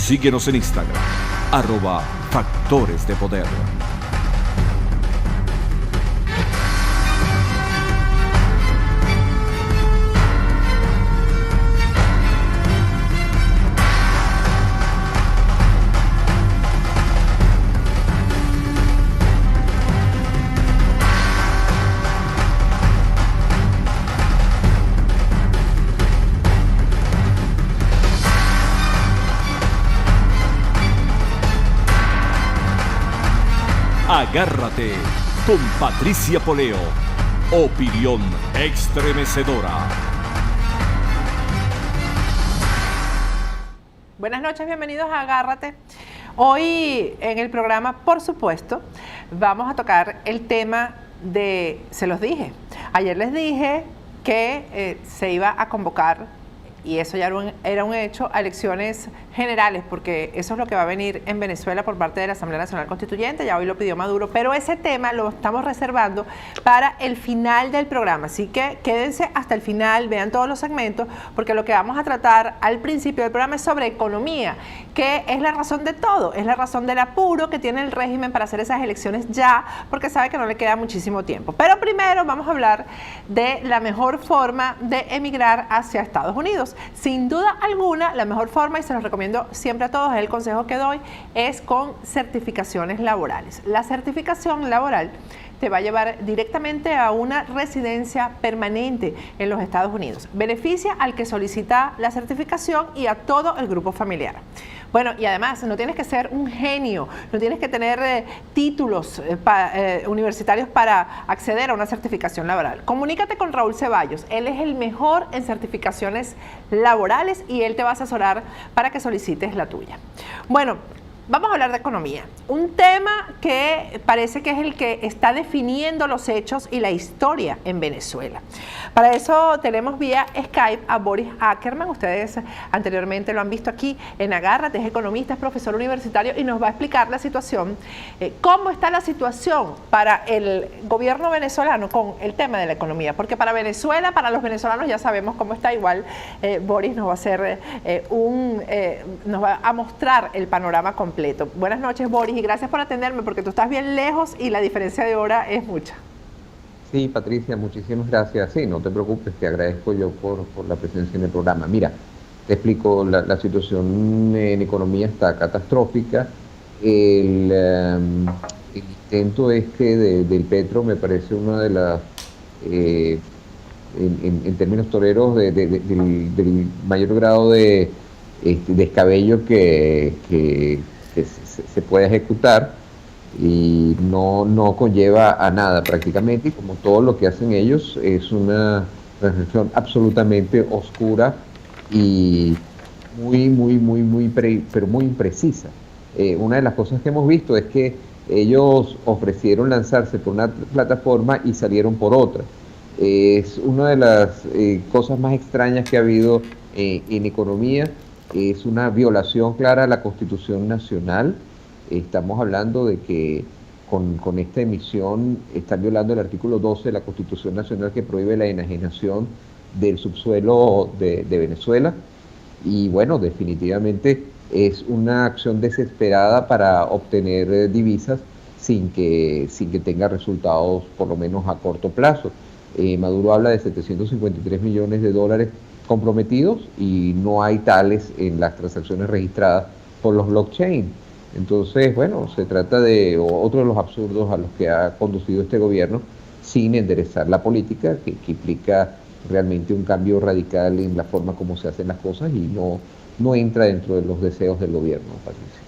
Síguenos en Instagram, @Factores de Poder. Agárrate con Patricia Poleo. Opinión estremecedora. Buenas noches, bienvenidos a Agárrate. Hoy en el programa, por supuesto, vamos a tocar el tema de, se los dije, ayer les dije que se iba a convocar, y eso ya era un hecho, a elecciones generales, porque eso es lo que va a venir en Venezuela por parte de la Asamblea Nacional Constituyente. Ya hoy lo pidió Maduro, pero ese tema lo estamos reservando para el final del programa, así que quédense hasta el final, vean todos los segmentos, porque lo que vamos a tratar al principio del programa es sobre economía, que es la razón de todo, es la razón del apuro que tiene el régimen para hacer esas elecciones ya, porque sabe que no le queda muchísimo tiempo. Pero primero vamos a hablar de la mejor forma de emigrar hacia Estados Unidos. Sin duda alguna, la mejor forma, y se los recomiendo siempre a todos, es el consejo que doy, es con certificaciones laborales. La certificación laboral te va a llevar directamente a una residencia permanente en los Estados Unidos. Beneficia al que solicita la certificación y a todo el grupo familiar. Bueno, y además no tienes que ser un genio, no tienes que tener títulos universitarios para acceder a una certificación laboral. Comunícate con Raúl Ceballos, él es el mejor en certificaciones laborales y él te va a asesorar para que solicites la tuya. Bueno, vamos a hablar de economía, un tema que parece que es el que está definiendo los hechos y la historia en Venezuela. Para eso tenemos vía Skype a Boris Ackerman. Ustedes anteriormente lo han visto aquí en Agárrate, es economista, es profesor universitario y nos va a explicar la situación, cómo está la situación para el gobierno venezolano con el tema de la economía, porque para Venezuela, para los venezolanos ya sabemos cómo está. Igual Boris nos va a hacer nos va a mostrar el panorama completo. Buenas noches, Boris, y gracias por atenderme, porque tú estás bien lejos y la diferencia de hora es mucha. Sí, Patricia, muchísimas gracias. Sí, no te preocupes, te agradezco yo por la presencia en el programa. Mira, te explico, la situación en economía está catastrófica. El intento del Petro me parece una de las, en términos toreros, del mayor grado de descabello que se puede ejecutar, y no conlleva a nada prácticamente, y como todo lo que hacen ellos es una transacción absolutamente oscura y pero muy imprecisa. Una de las cosas que hemos visto es que ellos ofrecieron lanzarse por una plataforma y salieron por otra. Es una de las cosas más extrañas que ha habido en economía. Es una violación clara a la Constitución Nacional. Estamos hablando de que con esta emisión están violando el artículo 12 de la Constitución Nacional, que prohíbe la enajenación del subsuelo de Venezuela. Y bueno, definitivamente es una acción desesperada para obtener divisas sin que tenga resultados, por lo menos a corto plazo. Maduro habla de 753 millones de dólares comprometidos y no hay tales en las transacciones registradas por los blockchain. Entonces, bueno, se trata de otro de los absurdos a los que ha conducido este gobierno, sin enderezar la política, que implica realmente un cambio radical en la forma como se hacen las cosas, y no entra dentro de los deseos del gobierno, Patricia.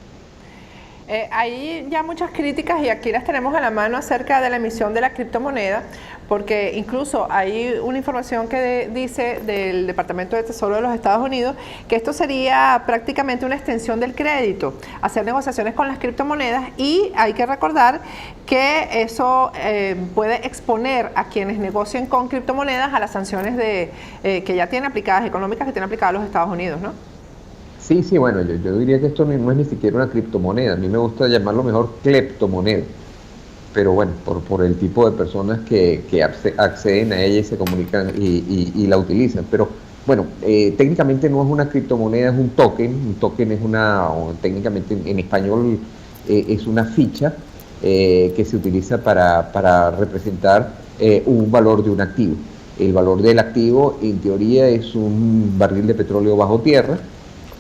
Hay ya muchas críticas, y aquí las tenemos a la mano, acerca de la emisión de la criptomoneda, porque incluso hay una información que dice del Departamento de Tesoro de los Estados Unidos que esto sería prácticamente una extensión del crédito, hacer negociaciones con las criptomonedas, y hay que recordar que eso puede exponer a quienes negocien con criptomonedas a las sanciones que ya tienen aplicadas, económicas, que tienen aplicadas los Estados Unidos, ¿no? Sí, bueno, yo diría que esto no es ni siquiera una criptomoneda. A mí me gusta llamarlo mejor cleptomoneda, pero bueno, por el tipo de personas que acceden a ella y se comunican y la utilizan. Pero Bueno, técnicamente no es una criptomoneda, es un token. Un token es técnicamente en español es una ficha que se utiliza para representar un valor de un activo. El valor del activo, en teoría, es un barril de petróleo bajo tierra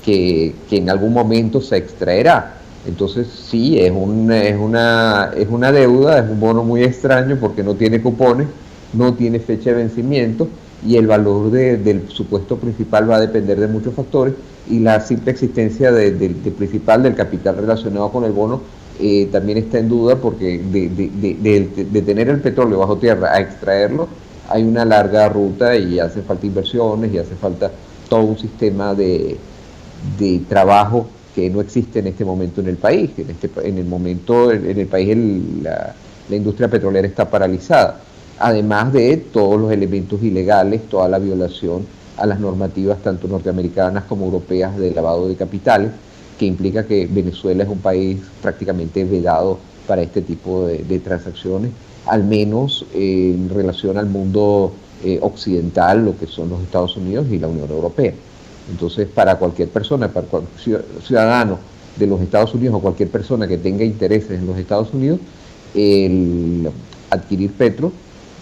que en algún momento se extraerá. Entonces, sí, es una deuda, es un bono muy extraño porque no tiene cupones, no tiene fecha de vencimiento, y el valor del supuesto principal va a depender de muchos factores, y la simple existencia del principal, del capital relacionado con el bono, también está en duda, porque de tener el petróleo bajo tierra a extraerlo hay una larga ruta y hace falta inversiones y hace falta todo un sistema de trabajo que no existe en este momento en el país. En el país la industria petrolera está paralizada, además de todos los elementos ilegales, toda la violación a las normativas tanto norteamericanas como europeas de lavado de capitales, que implica que Venezuela es un país prácticamente vedado para este tipo de transacciones, al menos en relación al mundo occidental, lo que son los Estados Unidos y la Unión Europea. Entonces, para cualquier persona, para cualquier ciudadano de los Estados Unidos o cualquier persona que tenga intereses en los Estados Unidos, el adquirir petro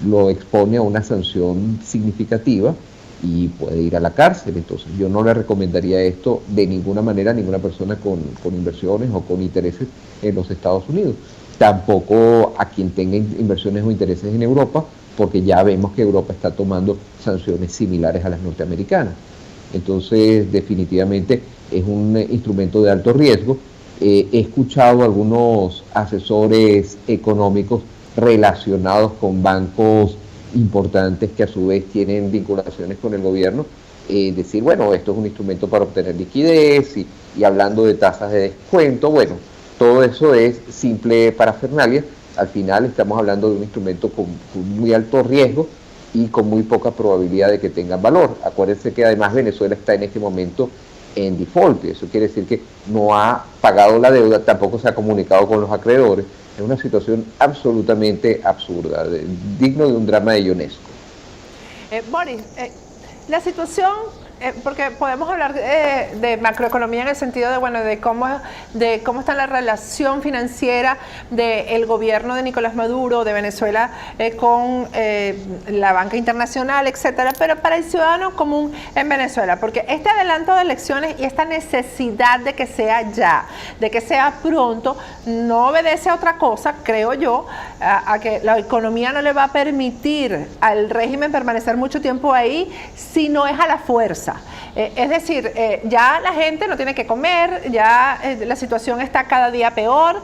lo expone a una sanción significativa y puede ir a la cárcel. Entonces, yo no le recomendaría esto de ninguna manera a ninguna persona con inversiones o con intereses en los Estados Unidos. Tampoco a quien tenga inversiones o intereses en Europa, porque ya vemos que Europa está tomando sanciones similares a las norteamericanas. Entonces, definitivamente es un instrumento de alto riesgo. He escuchado algunos asesores económicos relacionados con bancos importantes que a su vez tienen vinculaciones con el gobierno, decir, bueno, esto es un instrumento para obtener liquidez y hablando de tasas de descuento. Bueno, todo eso es simple parafernalia. Al final estamos hablando de un instrumento con muy alto riesgo y con muy poca probabilidad de que tengan valor. Acuérdense que además Venezuela está en este momento en default, y eso quiere decir que no ha pagado la deuda, tampoco se ha comunicado con los acreedores. Es una situación absolutamente absurda, digno de un drama de Ionesco. Boris, la situación, porque podemos hablar de macroeconomía en el sentido de, bueno, de cómo está la relación financiera del gobierno de Nicolás Maduro, de Venezuela, con la banca internacional, etcétera, pero para el ciudadano común en Venezuela, porque este adelanto de elecciones y esta necesidad de que sea ya, de que sea pronto, no obedece a otra cosa, creo yo, a que la economía no le va a permitir al régimen permanecer mucho tiempo ahí, si no es a la fuerza. Es decir, ya la gente no tiene que comer, ya la situación está cada día peor.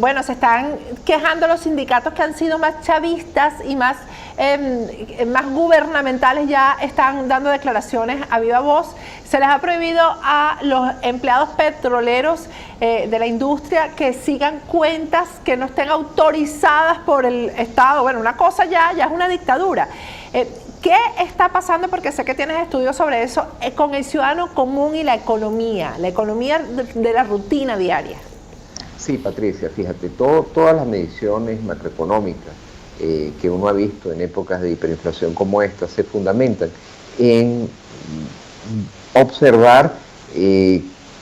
Bueno, se están quejando los sindicatos que han sido más chavistas y más gubernamentales, ya están dando declaraciones a viva voz. Se les ha prohibido a los empleados petroleros de la industria que sigan cuentas que no estén autorizadas por el Estado. Bueno, una cosa ya es una dictadura. ¿Qué está pasando? Porque sé que tienes estudios sobre eso, con el ciudadano común y la economía de la rutina diaria. Sí, Patricia, fíjate, todas las mediciones macroeconómicas que uno ha visto en épocas de hiperinflación como esta se fundamentan en observar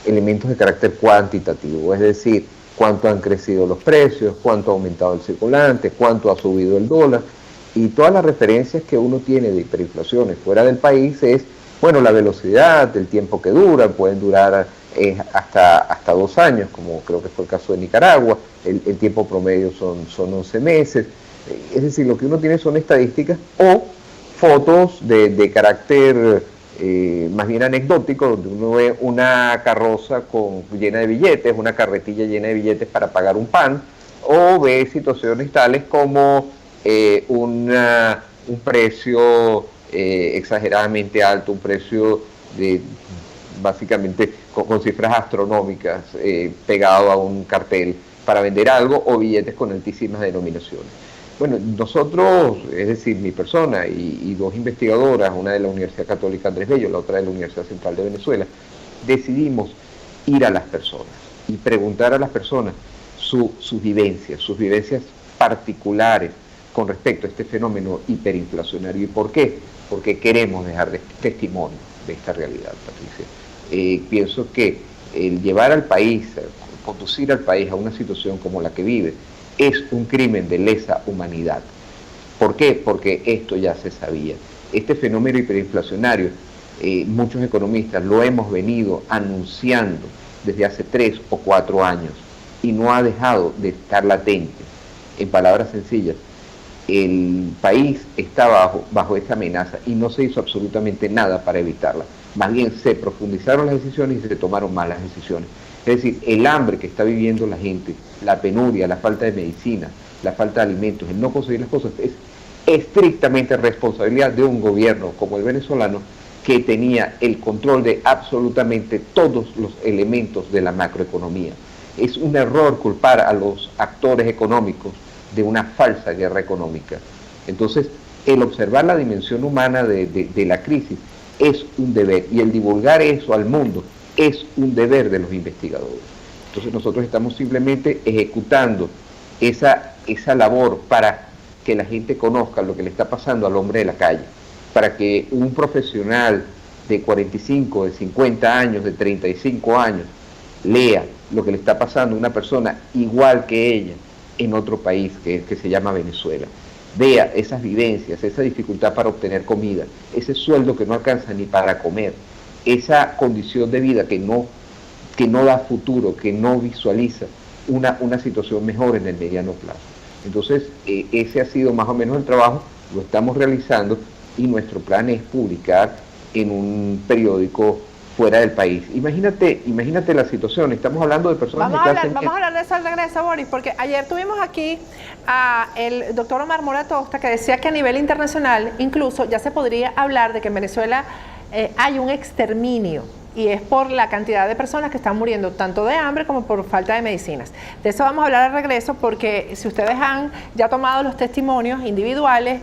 elementos de carácter cuantitativo, es decir, cuánto han crecido los precios, cuánto ha aumentado el circulante, cuánto ha subido el dólar. Y todas las referencias que uno tiene de hiperinflaciones fuera del país es, bueno, la velocidad, el tiempo que duran, pueden durar hasta 2 años, como creo que fue el caso de Nicaragua, el tiempo promedio son 11 meses, es decir, lo que uno tiene son estadísticas o fotos de carácter más bien anecdótico, donde uno ve una carroza llena de billetes, una carretilla llena de billetes para pagar un pan, o ve situaciones tales como un precio exageradamente alto, un precio básicamente con cifras astronómicas pegado a un cartel para vender algo, o billetes con altísimas denominaciones. Bueno, nosotros, es decir, mi persona y 2 investigadoras, una de la Universidad Católica Andrés Bello, la otra de la Universidad Central de Venezuela, decidimos ir a las personas y preguntar a las personas sus vivencias particulares con respecto a este fenómeno hiperinflacionario. ¿Y por qué? porque queremos dejar testimonio de esta realidad, Patricia. Pienso que el llevar al país, conducir al país a una situación como la que vive, es un crimen de lesa humanidad. ¿Por qué? Porque esto ya se sabía. Este fenómeno hiperinflacionario, muchos economistas lo hemos venido anunciando desde hace 3 o 4 años y no ha dejado de estar latente. En palabras sencillas, el país está bajo esta amenaza y no se hizo absolutamente nada para evitarla. Más bien se profundizaron las decisiones y se tomaron malas decisiones. Es decir, el hambre que está viviendo la gente, la penuria, la falta de medicina, la falta de alimentos, el no conseguir las cosas, es estrictamente responsabilidad de un gobierno como el venezolano que tenía el control de absolutamente todos los elementos de la macroeconomía. Es un error culpar a los actores económicos de una falsa guerra económica. Entonces, el observar la dimensión humana de la crisis es un deber, y el divulgar eso al mundo es un deber de los investigadores. Entonces nosotros estamos simplemente ejecutando esa labor para que la gente conozca lo que le está pasando al hombre de la calle, para que un profesional de 45, de 50 años, de 35 años, lea lo que le está pasando a una persona igual que ella en otro país que se llama Venezuela. Vea esas vivencias, esa dificultad para obtener comida, ese sueldo que no alcanza ni para comer, esa condición de vida que no da futuro, que no visualiza una situación mejor en el mediano plazo. Entonces, ese ha sido más o menos el trabajo, lo estamos realizando y nuestro plan es publicar en un periódico fuera del país. Imagínate la situación, estamos hablando de personas vamos a hablar de eso al regreso, Boris, porque ayer tuvimos aquí a el doctor Omar Mora Tosta, que decía que a nivel internacional incluso ya se podría hablar de que en Venezuela hay un exterminio, y es por la cantidad de personas que están muriendo tanto de hambre como por falta de medicinas. De eso vamos a hablar al regreso, porque si ustedes han ya tomado los testimonios individuales,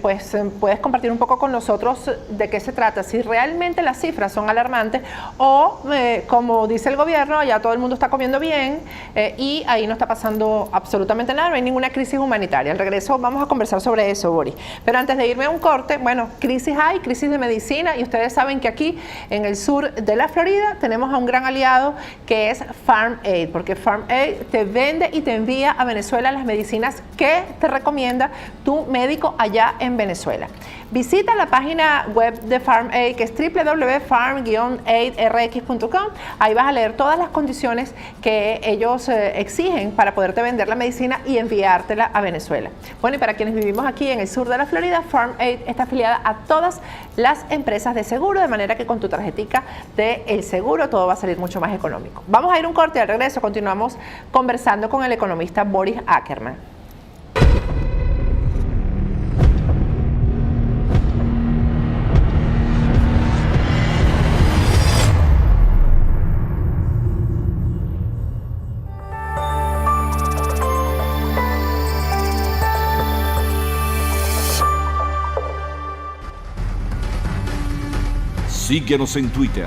pues puedes compartir un poco con nosotros de qué se trata, si realmente las cifras son alarmantes o como dice el gobierno, ya todo el mundo está comiendo bien y ahí no está pasando absolutamente nada, no hay ninguna crisis humanitaria. Al regreso vamos a conversar sobre eso, Boris. Pero antes de irme a un corte, bueno, crisis hay, crisis de medicina, y ustedes saben que aquí en el sur de la Florida tenemos a un gran aliado que es Farm Aid, porque Farm Aid te vende y te envía a Venezuela las medicinas que te recomienda tu médico allá en Venezuela. Visita la página web de Farm Aid, que es www.farm-aidrx.com. Ahí vas a leer todas las condiciones que ellos exigen para poderte vender la medicina y enviártela a Venezuela. Bueno, y para quienes vivimos aquí en el sur de la Florida, Farm Aid está afiliada a todas las empresas de seguro, de manera que con tu tarjetica del seguro todo va a salir mucho más económico. Vamos a ir un corte y al regreso continuamos conversando con el economista Boris Ackerman. Síguenos en Twitter,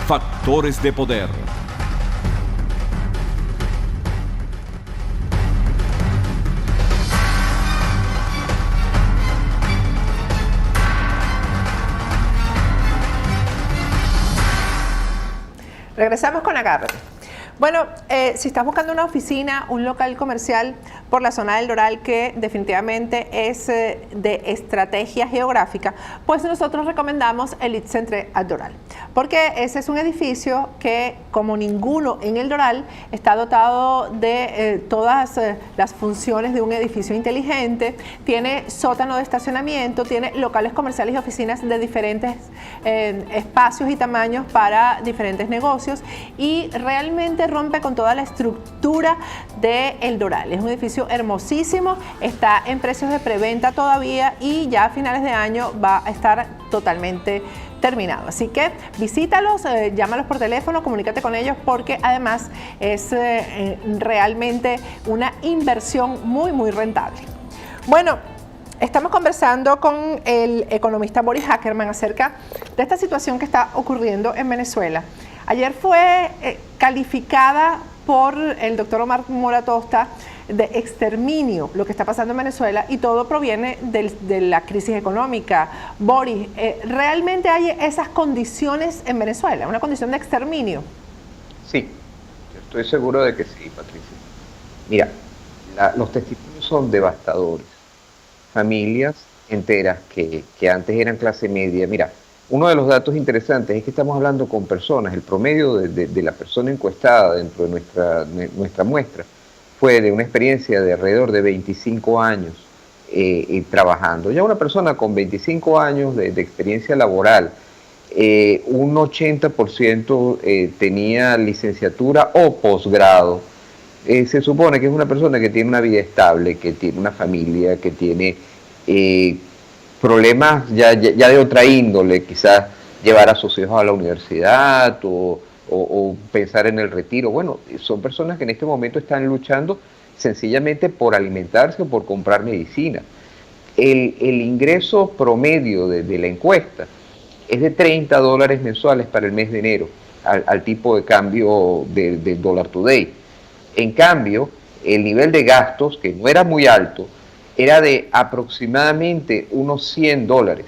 @Factores de Poder. Regresamos con Agárrate. Bueno, si estás buscando una oficina, un local comercial por la zona del Doral que definitivamente es de estrategia geográfica, pues nosotros recomendamos Elite Centre at Doral, porque ese es un edificio que, como ninguno en el Doral, está dotado de todas las funciones de un edificio inteligente. Tiene sótano de estacionamiento, tiene locales comerciales y oficinas de diferentes espacios y tamaños para diferentes negocios, y realmente rompe con toda la estructura de El Doral. Es un edificio hermosísimo, está en precios de preventa todavía y ya a finales de año va a estar totalmente terminado. Así que visítalos, llámalos por teléfono, comunícate con ellos, porque además es realmente una inversión muy rentable. Bueno, estamos conversando con el economista Boris Ackerman acerca de esta situación que está ocurriendo en Venezuela. Ayer fue calificada por el doctor Omar Mora Tosta de exterminio lo que está pasando en Venezuela y todo proviene de la crisis económica. Boris, ¿realmente hay esas condiciones en Venezuela, una condición de exterminio? Sí, yo estoy seguro de que sí, Patricia. Mira, los testimonios son devastadores. Familias enteras que antes eran clase media. Mira, uno de los datos interesantes es que estamos hablando con personas, el promedio de la persona encuestada dentro de nuestra muestra fue de una experiencia de alrededor de 25 años trabajando. Ya una persona con 25 años de experiencia laboral, un 80% tenía licenciatura o posgrado. Se supone que es una persona que tiene una vida estable, que tiene una familia, que tiene problemas ya de otra índole, quizás llevar a sus hijos a la universidad o pensar en el retiro. Bueno, son personas que en este momento están luchando sencillamente por alimentarse o por comprar medicina. El ingreso promedio de la encuesta es de $30 mensuales para el mes de enero, al tipo de cambio del Dollar Today. En cambio, el nivel de gastos, que no era muy alto, era de aproximadamente unos $100.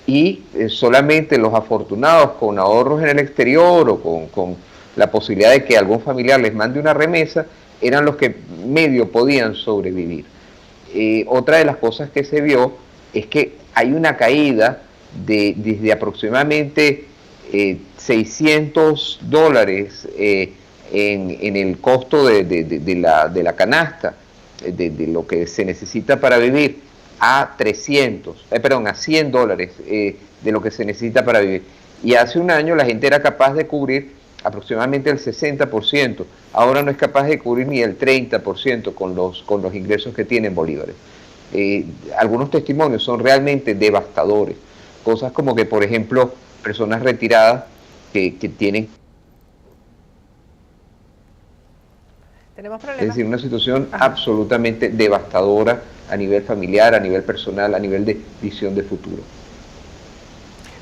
Y solamente los afortunados con ahorros en el exterior o con la posibilidad de que algún familiar les mande una remesa, eran los que medio podían sobrevivir. Otra de las cosas que se vio es que hay una caída desde aproximadamente $600 en el costo de la canasta, de lo que se necesita para vivir, a $100 de lo que se necesita para vivir. Y hace un año la gente era capaz de cubrir aproximadamente el 60%, ahora no es capaz de cubrir ni el 30% con los ingresos que tienen bolívares. Algunos testimonios son realmente devastadores, cosas como que, por ejemplo, personas retiradas que tienen... ¿Tenemos problemas? Es decir, una situación absolutamente devastadora a nivel familiar, a nivel personal, a nivel de visión de futuro.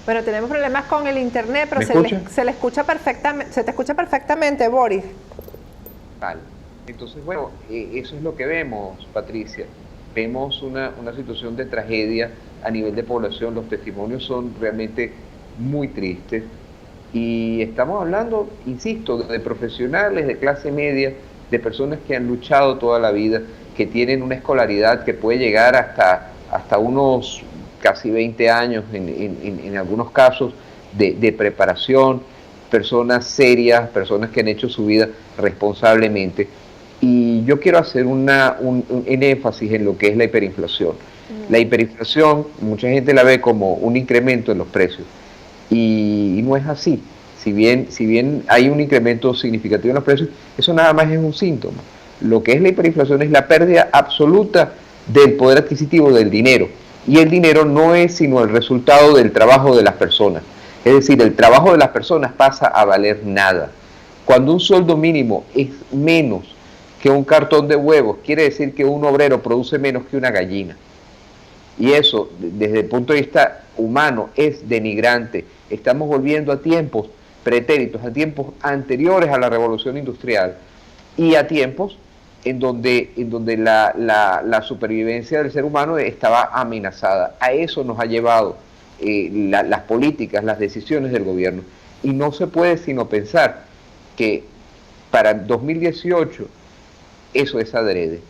Bueno, tenemos problemas con el internet, pero se le escucha perfectamente, se te escucha perfectamente, Boris. Vale. Entonces, bueno, eso es lo que vemos, Patricia. Vemos una situación de tragedia a nivel de población. Los testimonios son realmente muy tristes. Y estamos hablando, insisto, de profesionales de clase media, de personas que han luchado toda la vida, que tienen una escolaridad que puede llegar hasta unos casi 20 años en algunos casos de preparación, personas serias, personas que han hecho su vida responsablemente. Y yo quiero hacer un énfasis en lo que es la hiperinflación. La hiperinflación, mucha gente la ve como un incremento en los precios, y no es así. Si bien hay un incremento significativo en los precios, eso nada más es un síntoma. Lo que es la hiperinflación es la pérdida absoluta del poder adquisitivo del dinero. Y el dinero no es sino el resultado del trabajo de las personas. Es decir, el trabajo de las personas pasa a valer nada. Cuando un sueldo mínimo es menos que un cartón de huevos, quiere decir que un obrero produce menos que una gallina. Y eso, desde el punto de vista humano, es denigrante. Estamos volviendo a tiempos pretéritos, a tiempos anteriores a la revolución industrial y a tiempos en donde la supervivencia del ser humano estaba amenazada. A eso nos ha llevado las políticas, las decisiones del gobierno. Y no se puede sino pensar que para 2018 eso es adrede.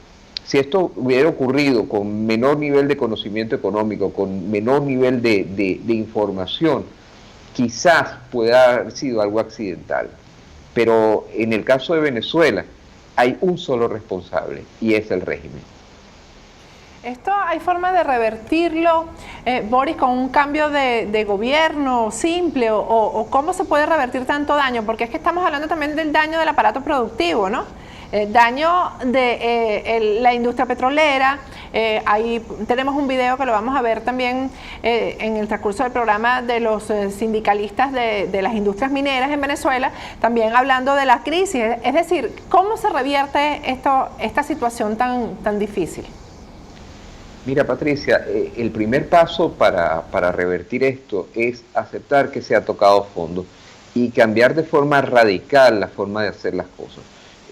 Si esto hubiera ocurrido con menor nivel de conocimiento económico, con menor nivel de información, quizás pueda haber sido algo accidental. Pero en el caso de Venezuela hay un solo responsable y es el régimen. ¿Esto hay forma de revertirlo, Boris, con un cambio de gobierno simple o cómo se puede revertir tanto daño? Porque es que estamos hablando también del daño del aparato productivo, ¿no? Daño de la industria petrolera. Ahí tenemos un video que lo vamos a ver también en el transcurso del programa de los sindicalistas de las industrias mineras en Venezuela, también hablando de la crisis. Es decir, ¿cómo se revierte esta situación tan difícil? Mira, Patricia, el primer paso para revertir esto es aceptar que se ha tocado fondo y cambiar de forma radical la forma de hacer las cosas.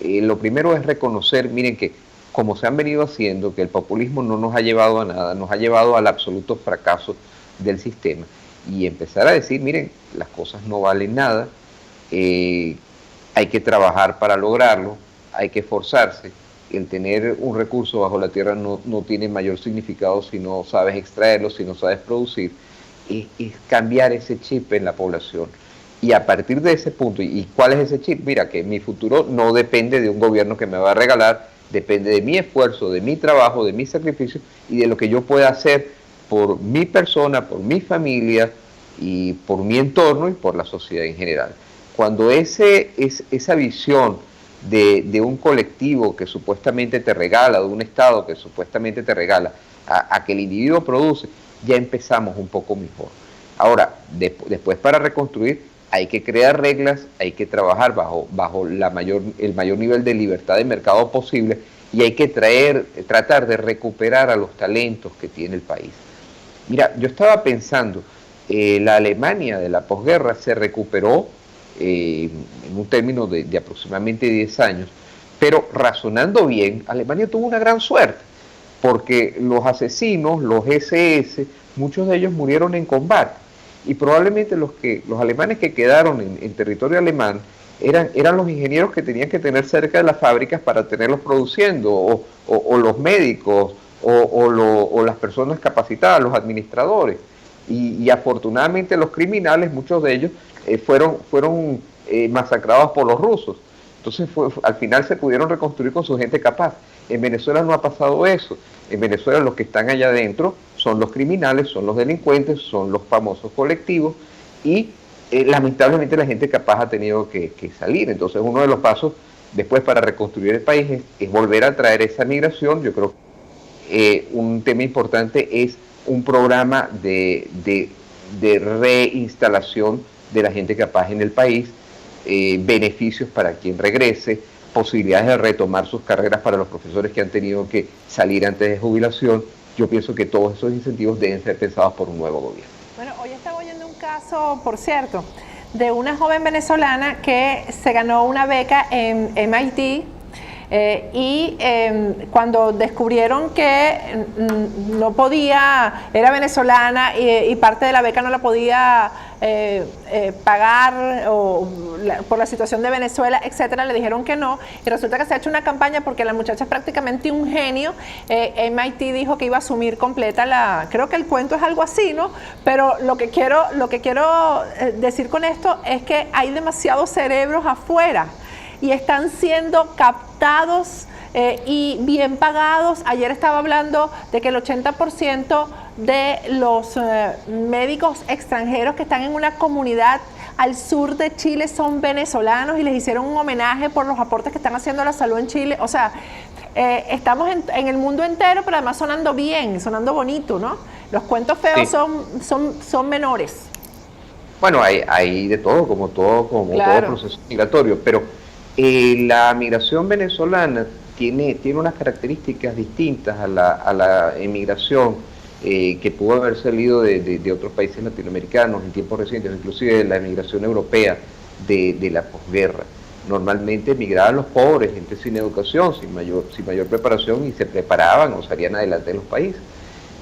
Lo primero es reconocer, miren, que como se han venido haciendo, que el populismo no nos ha llevado a nada, nos ha llevado al absoluto fracaso del sistema, y empezar a decir, miren, las cosas no valen nada, hay que trabajar para lograrlo, hay que esforzarse. El tener un recurso bajo la tierra no tiene mayor significado si no sabes extraerlo, si no sabes producir. Es cambiar ese chip en la población. Y a partir de ese punto, ¿y cuál es ese chip? Mira, que mi futuro no depende de un gobierno que me va a regalar, depende de mi esfuerzo, de mi trabajo, de mi sacrificio y de lo que yo pueda hacer por mi persona, por mi familia y por mi entorno y por la sociedad en general. Cuando esa visión de un colectivo que supuestamente te regala, de un Estado que supuestamente te regala, a que el individuo produce, ya empezamos un poco mejor. Ahora, después para reconstruir, hay que crear reglas, hay que trabajar bajo el mayor nivel de libertad de mercado posible, y hay que tratar de recuperar a los talentos que tiene el país. Mira, yo estaba pensando, la Alemania de la posguerra se recuperó en un término de aproximadamente 10 años, pero razonando bien, Alemania tuvo una gran suerte, porque los asesinos, los SS, muchos de ellos murieron en combate, y probablemente los alemanes que quedaron en territorio alemán eran los ingenieros que tenían que tener cerca de las fábricas para tenerlos produciendo, o los médicos, o las personas capacitadas, los administradores. Y afortunadamente los criminales, muchos de ellos, fueron masacrados por los rusos. Entonces al final se pudieron reconstruir con su gente capaz. En Venezuela no ha pasado eso. En Venezuela los que están allá adentro son los criminales, son los delincuentes, son los famosos colectivos, y lamentablemente la gente capaz ha tenido que salir. Entonces uno de los pasos después para reconstruir el país es volver a traer esa migración. Yo creo que un tema importante es un programa de reinstalación de la gente capaz en el país, beneficios para quien regrese, posibilidades de retomar sus carreras para los profesores que han tenido que salir antes de jubilación. Yo pienso que todos esos incentivos deben ser pensados por un nuevo gobierno. Bueno, hoy estaba oyendo un caso, por cierto, de una joven venezolana que se ganó una beca en MIT, y cuando descubrieron que no podía, era venezolana y parte de la beca no la podía pagar por la situación de Venezuela, etcétera, le dijeron que no, y resulta que se ha hecho una campaña porque la muchacha es prácticamente un genio. MIT dijo que iba a asumir completa creo que el cuento es algo así, ¿no? Pero lo que quiero decir con esto es que hay demasiados cerebros afuera y están siendo captados y bien pagados. Ayer estaba hablando de que el 80% de los médicos extranjeros que están en una comunidad al sur de Chile son venezolanos, y les hicieron un homenaje por los aportes que están haciendo a la salud en Chile. O sea, estamos en el mundo entero, pero además sonando bien, sonando bonito, ¿no? Los cuentos feos sí son menores. Bueno, hay de todo, como todo proceso migratorio, pero la migración venezolana tiene unas características distintas a la emigración que pudo haber salido de otros países latinoamericanos en tiempos recientes, inclusive de la emigración europea de la posguerra. Normalmente emigraban los pobres, gente sin educación, sin mayor preparación, y se preparaban o salían adelante de los países.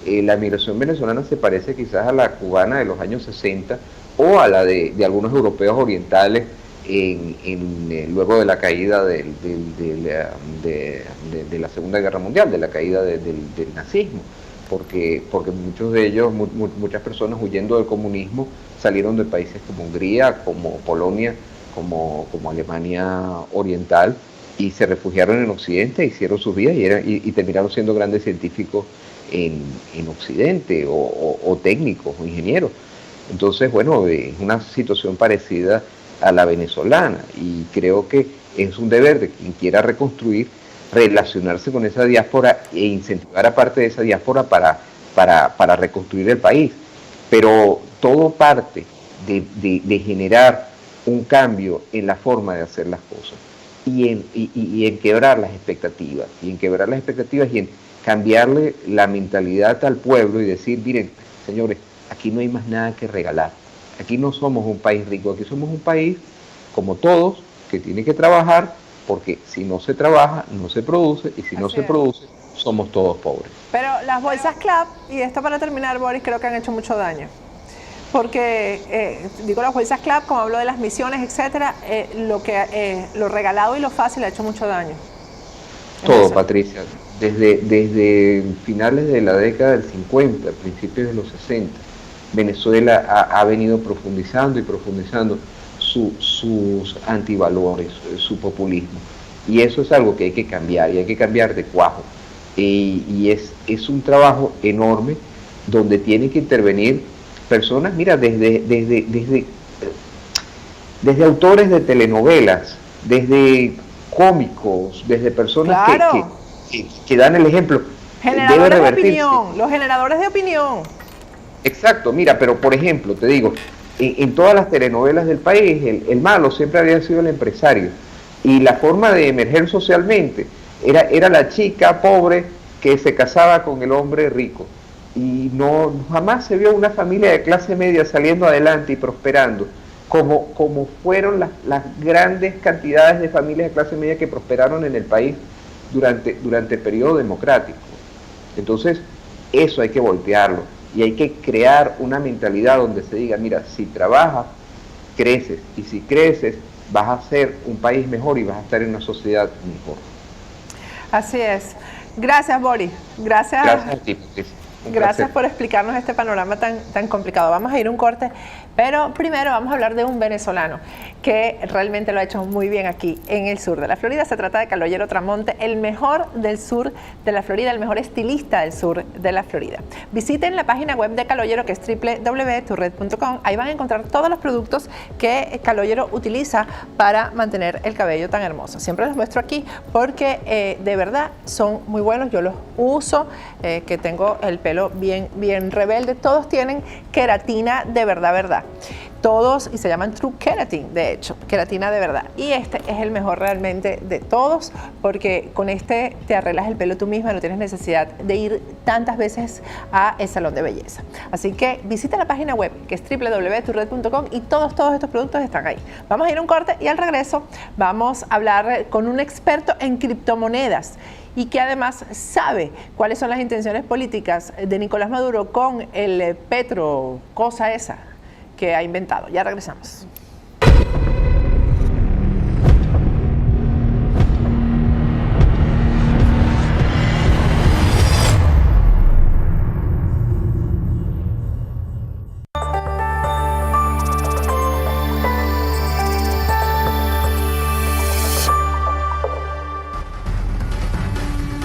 La migración venezolana se parece quizás a la cubana de los años 60 o a la de algunos europeos orientales luego de la caída de la Segunda Guerra Mundial, de la caída del nazismo, porque muchos de ellos, muchas personas huyendo del comunismo, salieron de países como Hungría, como Polonia, como Alemania Oriental, y se refugiaron en Occidente, hicieron sus vidas y terminaron siendo grandes científicos en Occidente, o técnicos, o ingenieros. Entonces, bueno, es una situación parecida a la venezolana, y creo que es un deber de quien quiera reconstruir, relacionarse con esa diáspora e incentivar a parte de esa diáspora para reconstruir el país. Pero todo parte de generar un cambio en la forma de hacer las cosas, y en quebrar las expectativas, y en cambiarle la mentalidad al pueblo y decir, miren, señores, aquí no hay más nada que regalar. Aquí no somos un país rico, aquí somos un país como todos, que tiene que trabajar porque si no se trabaja, no se produce, y si no se produce, somos todos pobres. Pero las bolsas CLAP, y esto para terminar, Boris, creo que han hecho mucho daño. Porque, digo las bolsas CLAP, como hablo de las misiones, etcétera, lo regalado y lo fácil ha hecho mucho daño. Todo, Patricia. Desde finales de la década del 50, principios de los 60, Venezuela ha venido profundizando y profundizando sus antivalores, su populismo. Y eso es algo que hay que cambiar, y hay que cambiar de cuajo. Y es un trabajo enorme donde tienen que intervenir personas, mira, desde autores de telenovelas, desde cómicos, desde personas que dan el ejemplo. Generadores de opinión, los generadores de opinión. Exacto, mira, pero por ejemplo, te digo, en todas las telenovelas del país, el malo siempre había sido el empresario, y la forma de emerger socialmente era la chica pobre que se casaba con el hombre rico, y jamás se vio una familia de clase media saliendo adelante y prosperando, como fueron las grandes cantidades de familias de clase media que prosperaron en el país durante el periodo democrático. Entonces, eso hay que voltearlo, y hay que crear una mentalidad donde se diga, mira, si trabajas, creces, y si creces, vas a ser un país mejor y vas a estar en una sociedad mejor. Así es. Gracias, Boris. Gracias a ti, Patricia. Gracias por explicarnos este panorama tan complicado. Vamos a ir a un corte, pero primero vamos a hablar de un venezolano que realmente lo ha hecho muy bien aquí en el sur de la Florida. Se trata de Calogero Tramonte, el mejor del sur de la Florida, el mejor estilista del sur de la Florida. Visiten la página web de Calogero, que es www.turred.com. Ahí van a encontrar todos los productos que Calogero utiliza para mantener el cabello tan hermoso. Siempre los muestro aquí porque de verdad son muy buenos. Yo los uso, que tengo el pelo bien rebelde. Todos tienen queratina de verdad. Todos, y se llaman True Keratin, de hecho, queratina de verdad. Y este es el mejor realmente de todos, porque con este te arreglas el pelo tú misma, no tienes necesidad de ir tantas veces a el salón de belleza. Así que visita la página web, que es www.turred.com, y todos estos productos están ahí. Vamos a ir a un corte y al regreso vamos a hablar con un experto en criptomonedas, y que además sabe cuáles son las intenciones políticas de Nicolás Maduro con el Petro, cosa esa que ha inventado. Ya regresamos.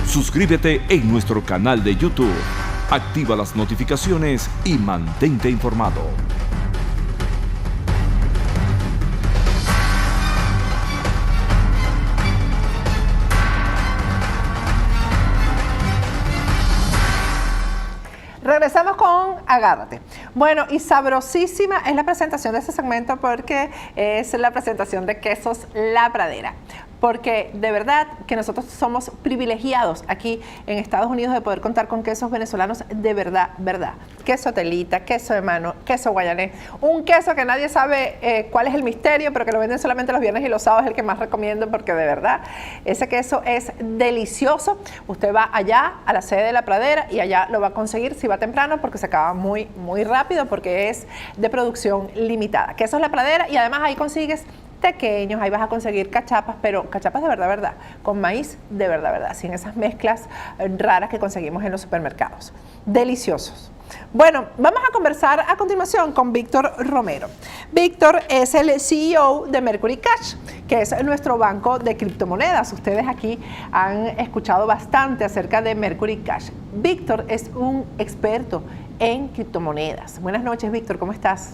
Suscríbete en nuestro canal de YouTube, activa las notificaciones y mantente informado. Regresamos con Agárrate. Bueno, y sabrosísima es la presentación de este segmento, porque es la presentación de Quesos La Pradera. Porque de verdad que nosotros somos privilegiados aquí en Estados Unidos de poder contar con quesos venezolanos de verdad. Queso telita, queso de mano, queso guayanés, un queso que nadie sabe cuál es el misterio, pero que lo venden solamente los viernes y los sábados, es el que más recomiendo, porque de verdad ese queso es delicioso. Usted va allá a la sede de La Pradera y allá lo va a conseguir si va temprano, porque se acaba muy rápido, porque es de producción limitada. Quesos La Pradera, y además ahí consigues pequeños, ahí vas a conseguir cachapas, pero cachapas de verdad, con maíz de verdad, sin esas mezclas raras que conseguimos en los supermercados. Deliciosos. Bueno, vamos a conversar a continuación con Víctor Romero. Víctor es el CEO de Mercury Cash, que es nuestro banco de criptomonedas. Ustedes aquí han escuchado bastante acerca de Mercury Cash. Víctor es un experto en criptomonedas. Buenas noches, Víctor, ¿cómo estás?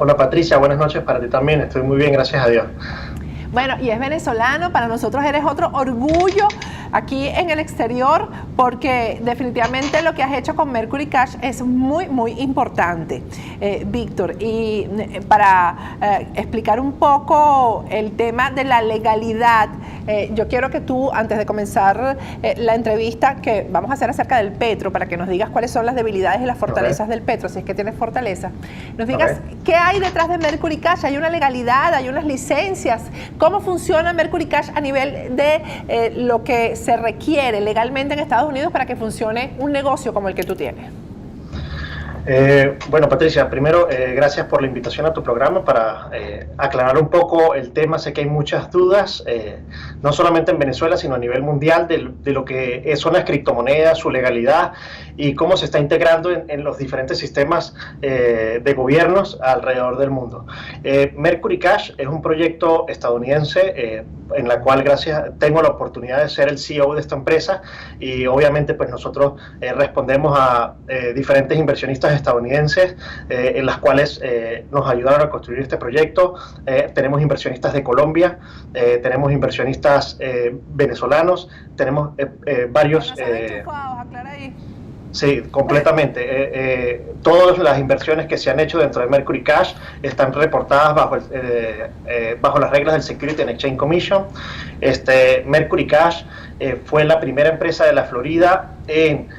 Hola Patricia, buenas noches para ti también, estoy muy bien, gracias a Dios. Bueno, y es venezolano, para nosotros eres otro orgullo aquí en el exterior, porque definitivamente lo que has hecho con Mercury Cash es muy, muy importante, Víctor. Y para explicar un poco el tema de la legalidad, yo quiero que tú, antes de comenzar la entrevista que vamos a hacer acerca del Petro, para que nos digas cuáles son las debilidades y las fortalezas del Petro, si es que tienes fortaleza, nos digas qué hay detrás de Mercury Cash. ¿Hay una legalidad? ¿Hay unas licencias? ¿Cómo funciona Mercury Cash a nivel de lo que se requiere legalmente en Estados Unidos para que funcione un negocio como el que tú tienes? Bueno, Patricia, primero, gracias por la invitación a tu programa para aclarar un poco el tema. Sé que hay muchas dudas, no solamente en Venezuela, sino a nivel mundial, de lo que son las criptomonedas, su legalidad y cómo se está integrando en los diferentes sistemas de gobiernos alrededor del mundo. Mercury Cash es un proyecto estadounidense en la cual tengo la oportunidad de ser el CEO de esta empresa, y obviamente pues nosotros respondemos a diferentes inversionistas estadounidenses en las cuales nos ayudaron a construir este proyecto. Tenemos inversionistas de Colombia, tenemos inversionistas venezolanos, tenemos varios... aclara ahí. Sí, completamente. Todas las inversiones que se han hecho dentro de Mercury Cash están reportadas bajo las reglas del Securities and Exchange Commission. Mercury Cash fue la primera empresa de la Florida en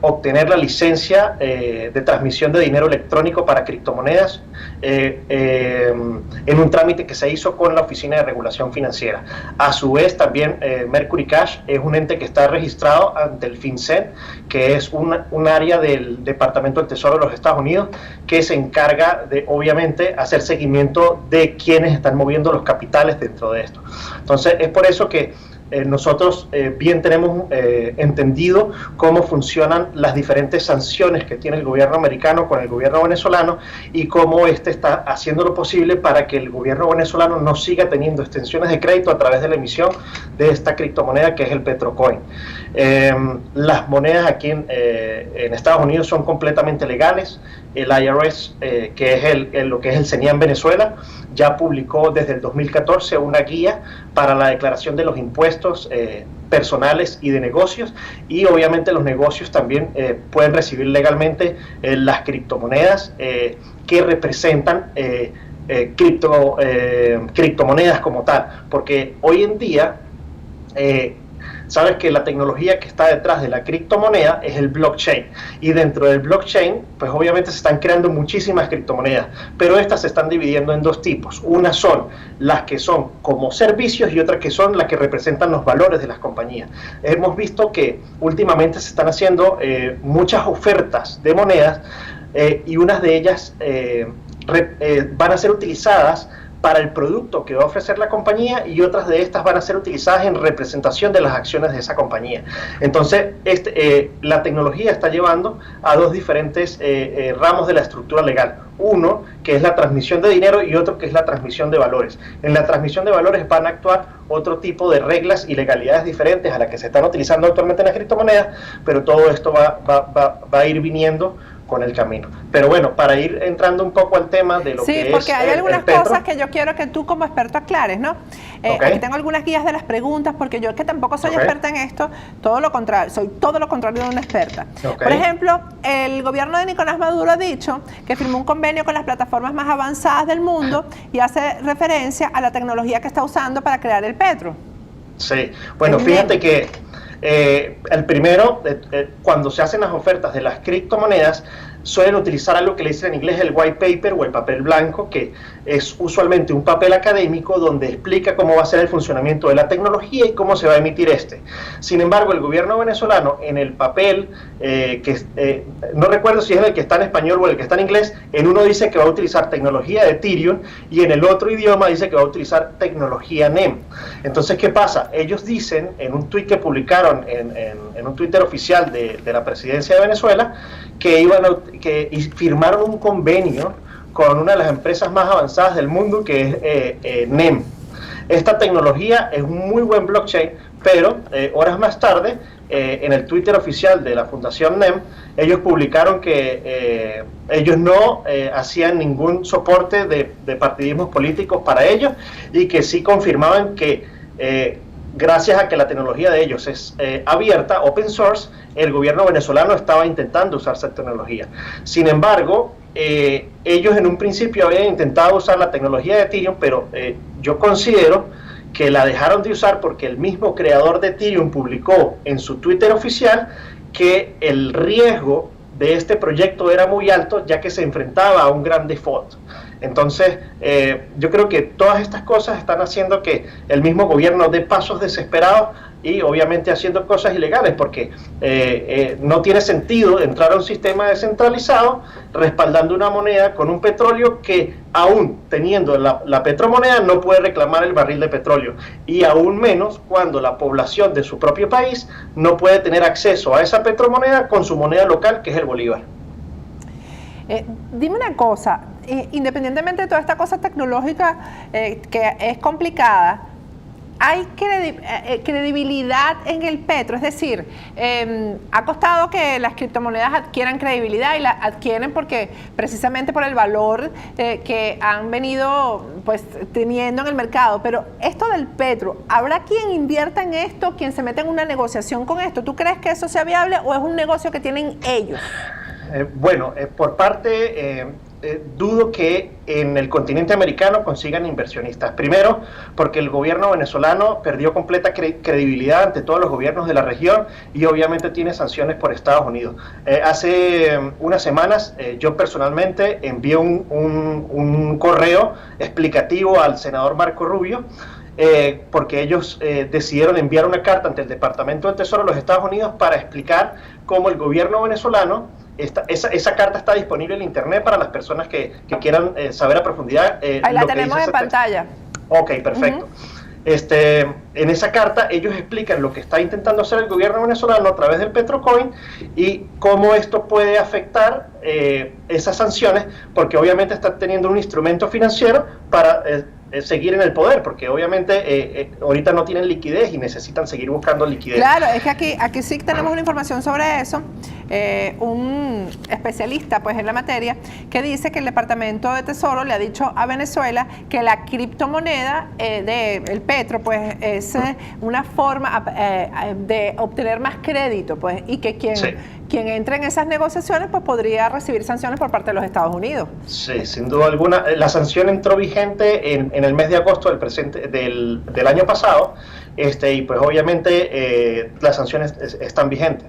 obtener la licencia de transmisión de dinero electrónico para criptomonedas en un trámite que se hizo con la Oficina de Regulación Financiera. A su vez, también Mercury Cash es un ente que está registrado ante el FinCEN, que es un área del Departamento del Tesoro de los Estados Unidos, que se encarga de, obviamente, hacer seguimiento de quienes están moviendo los capitales dentro de esto. Entonces, es por eso que nosotros bien tenemos entendido cómo funcionan las diferentes sanciones que tiene el gobierno americano con el gobierno venezolano, y cómo está haciendo lo posible para que el gobierno venezolano no siga teniendo extensiones de crédito a través de la emisión de esta criptomoneda que es el Petrocoin. Las monedas aquí en Estados Unidos son completamente legales. El IRS, que es lo que es el CENIA en Venezuela, ya publicó desde el 2014 una guía para la declaración de los impuestos personales y de negocios, y obviamente los negocios también pueden recibir legalmente las criptomonedas que representan criptomonedas como tal, porque hoy en día sabes que la tecnología que está detrás de la criptomoneda es el blockchain, y dentro del blockchain pues obviamente se están creando muchísimas criptomonedas, pero estas se están dividiendo en dos tipos. Unas son las que son como servicios y otras que son las que representan los valores de las compañías. Hemos visto que últimamente se están haciendo muchas ofertas de monedas, y unas de ellas van a ser utilizadas para el producto que va a ofrecer la compañía, y otras de estas van a ser utilizadas en representación de las acciones de esa compañía. Entonces, la tecnología está llevando a dos diferentes ramos de la estructura legal. Uno, que es la transmisión de dinero, y otro, que es la transmisión de valores. En la transmisión de valores van a actuar otro tipo de reglas y legalidades diferentes a las que se están utilizando actualmente en las criptomonedas, pero todo esto va a ir viniendo con el camino. Pero bueno, para ir entrando un poco al tema de lo que es... Sí, porque hay algunas cosas que yo quiero que tú como experto aclares, ¿no? Aquí tengo algunas guías de las preguntas, porque yo, que tampoco soy experta en esto, todo lo contrario, soy todo lo contrario de una experta. Por ejemplo, el gobierno de Nicolás Maduro ha dicho que firmó un convenio con las plataformas más avanzadas del mundo y hace referencia a la tecnología que está usando para crear el Petro. Sí, bueno, fíjate que el primero, cuando se hacen las ofertas de las criptomonedas, suelen utilizar algo que le dicen en inglés el white paper o el papel blanco, que es usualmente un papel académico donde explica cómo va a ser el funcionamiento de la tecnología y cómo se va a emitir este. Sin embargo, el gobierno venezolano, en el papel, no recuerdo si es el que está en español o el que está en inglés, en uno dice que va a utilizar tecnología de Ethereum, y en el otro idioma dice que va a utilizar tecnología NEM. Entonces, ¿qué pasa? Ellos dicen, en un tuit que publicaron en un Twitter oficial de la presidencia de Venezuela, que firmaron un convenio con una de las empresas más avanzadas del mundo, que es NEM. Esta tecnología es un muy buen blockchain, pero horas más tarde, en el Twitter oficial de la Fundación NEM, ellos publicaron que ellos no hacían ningún soporte de partidismos políticos para ellos, y que sí confirmaban que gracias a que la tecnología de ellos es abierta, open source, el gobierno venezolano estaba intentando usar esa tecnología. Sin embargo, ellos en un principio habían intentado usar la tecnología de Ethereum, pero yo considero que la dejaron de usar porque el mismo creador de Ethereum publicó en su Twitter oficial que el riesgo de este proyecto era muy alto, ya que se enfrentaba a un gran default. Entonces, yo creo que todas estas cosas están haciendo que el mismo gobierno dé pasos desesperados y obviamente haciendo cosas ilegales, porque no tiene sentido entrar a un sistema descentralizado respaldando una moneda con un petróleo que aún teniendo la petromoneda no puede reclamar el barril de petróleo, y aún menos cuando la población de su propio país no puede tener acceso a esa petromoneda con su moneda local, que es el bolívar. Dime una cosa, independientemente de toda esta cosa tecnológica que es complicada, ¿hay credibilidad en el petro? Es decir, ha costado que las criptomonedas adquieran credibilidad, y la adquieren porque precisamente por el valor que han venido pues teniendo en el mercado. Pero esto del petro, ¿habrá quien invierta en esto, quien se meta en una negociación con esto? ¿Tú crees que eso sea viable o es un negocio que tienen ellos? Bueno, por parte, dudo que en el continente americano consigan inversionistas. Primero, porque el gobierno venezolano perdió completa credibilidad ante todos los gobiernos de la región y obviamente tiene sanciones por Estados Unidos. Hace unas semanas yo personalmente envié un correo explicativo al senador Marco Rubio, porque ellos decidieron enviar una carta ante el Departamento del Tesoro de los Estados Unidos para explicar cómo el gobierno venezolano, esa carta está disponible en internet para las personas que quieran saber a profundidad. Ahí la tenemos en pantalla. Ok, perfecto. En esa carta ellos explican lo que está intentando hacer el gobierno venezolano a través del Petrocoin y cómo esto puede afectar esas sanciones, porque obviamente está teniendo un instrumento financiero para seguir en el poder, porque obviamente ahorita no tienen liquidez y necesitan seguir buscando liquidez. Claro, es que aquí sí tenemos una información sobre eso, un especialista pues en la materia que dice que el Departamento de Tesoro le ha dicho a Venezuela que la criptomoneda del petro pues es una forma de obtener más crédito, pues, y que quien entre en esas negociaciones pues podría recibir sanciones por parte de los Estados Unidos. Sí, sin duda alguna. La sanción entró vigente en el mes de agosto del año pasado, y pues obviamente las sanciones están vigentes.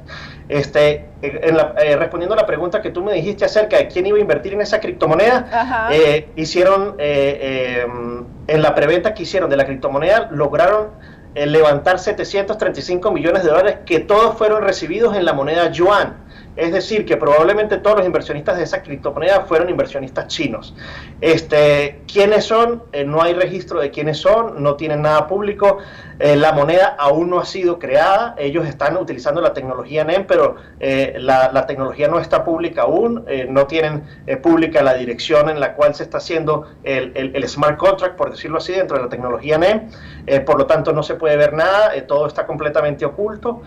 Respondiendo a la pregunta que tú me dijiste acerca de quién iba a invertir en esa criptomoneda, hicieron en la preventa que hicieron de la criptomoneda, lograron levantar 735 millones de dólares, que todos fueron recibidos en la moneda yuan. Es decir, que probablemente todos los inversionistas de esa criptomoneda fueron inversionistas chinos. ¿Quiénes son? No hay registro de quiénes son, no tienen nada público. La moneda aún no ha sido creada. Ellos están utilizando la tecnología NEM, pero la tecnología no está pública aún. No tienen pública la dirección en la cual se está haciendo el smart contract, por decirlo así, dentro de la tecnología NEM. Por lo tanto, no se puede ver nada. Todo está completamente oculto.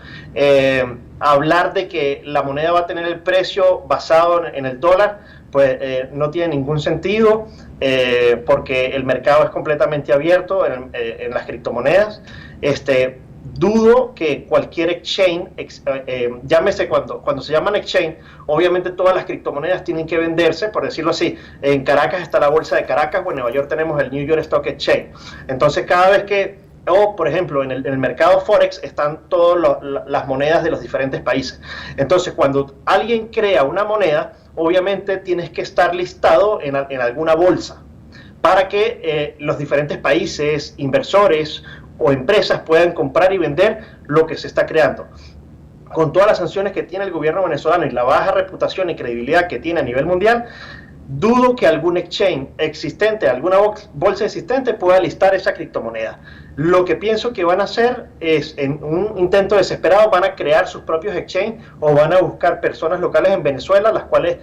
Hablar de que la moneda va a tener el precio basado en el dólar, pues no tiene ningún sentido, porque el mercado es completamente abierto en las criptomonedas. Dudo que cualquier exchange, llámese cuando se llaman exchange, obviamente todas las criptomonedas tienen que venderse, por decirlo así. En Caracas está la bolsa de Caracas, o en Nueva York tenemos el New York Stock Exchange. Entonces cada vez que, por ejemplo, en el mercado Forex están todas las monedas de los diferentes países. Entonces, cuando alguien crea una moneda, obviamente tienes que estar listado en alguna bolsa para que los diferentes países, inversores o empresas puedan comprar y vender lo que se está creando. Con todas las sanciones que tiene el gobierno venezolano y la baja reputación y credibilidad que tiene a nivel mundial, dudo que algún exchange existente, alguna bolsa existente pueda listar esa criptomoneda. Lo que pienso que van a hacer es, en un intento desesperado, van a crear sus propios exchange o van a buscar personas locales en Venezuela, las cuales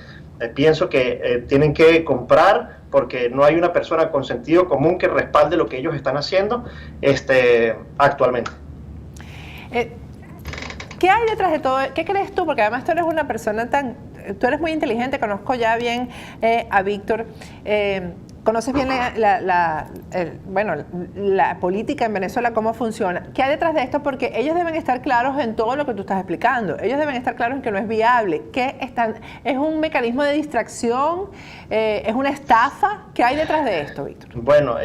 pienso que tienen que comprar, porque no hay una persona con sentido común que respalde lo que ellos están haciendo actualmente. ¿Qué hay detrás de todo? ¿Qué crees tú? Porque además tú eres una persona tú eres muy inteligente, conozco ya bien a Víctor. conoces bien la política en Venezuela, cómo funciona. ¿Qué hay detrás de esto? Porque ellos deben estar claros en todo lo que tú estás explicando. Ellos deben estar claros en que no es viable. ¿Es un mecanismo de distracción? ¿Es una estafa? ¿Qué hay detrás de esto, Víctor? Bueno,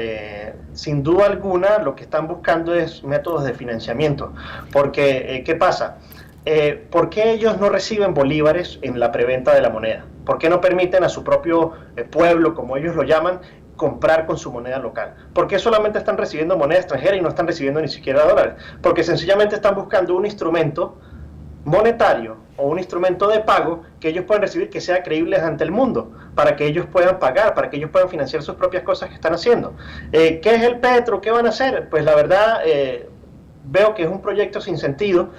sin duda alguna lo que están buscando es métodos de financiamiento. Porque, ¿qué pasa? ¿Por qué ellos no reciben bolívares en la preventa de la moneda? ¿Por qué no permiten a su propio pueblo, como ellos lo llaman, comprar con su moneda local? ¿Por qué solamente están recibiendo moneda extranjera y no están recibiendo ni siquiera dólares? Porque sencillamente están buscando un instrumento monetario o un instrumento de pago que ellos puedan recibir que sea creíble ante el mundo, para que ellos puedan pagar, para que ellos puedan financiar sus propias cosas que están haciendo. ¿Qué es el petro? ¿Qué van a hacer? Pues la verdad, veo que es un proyecto sin sentido.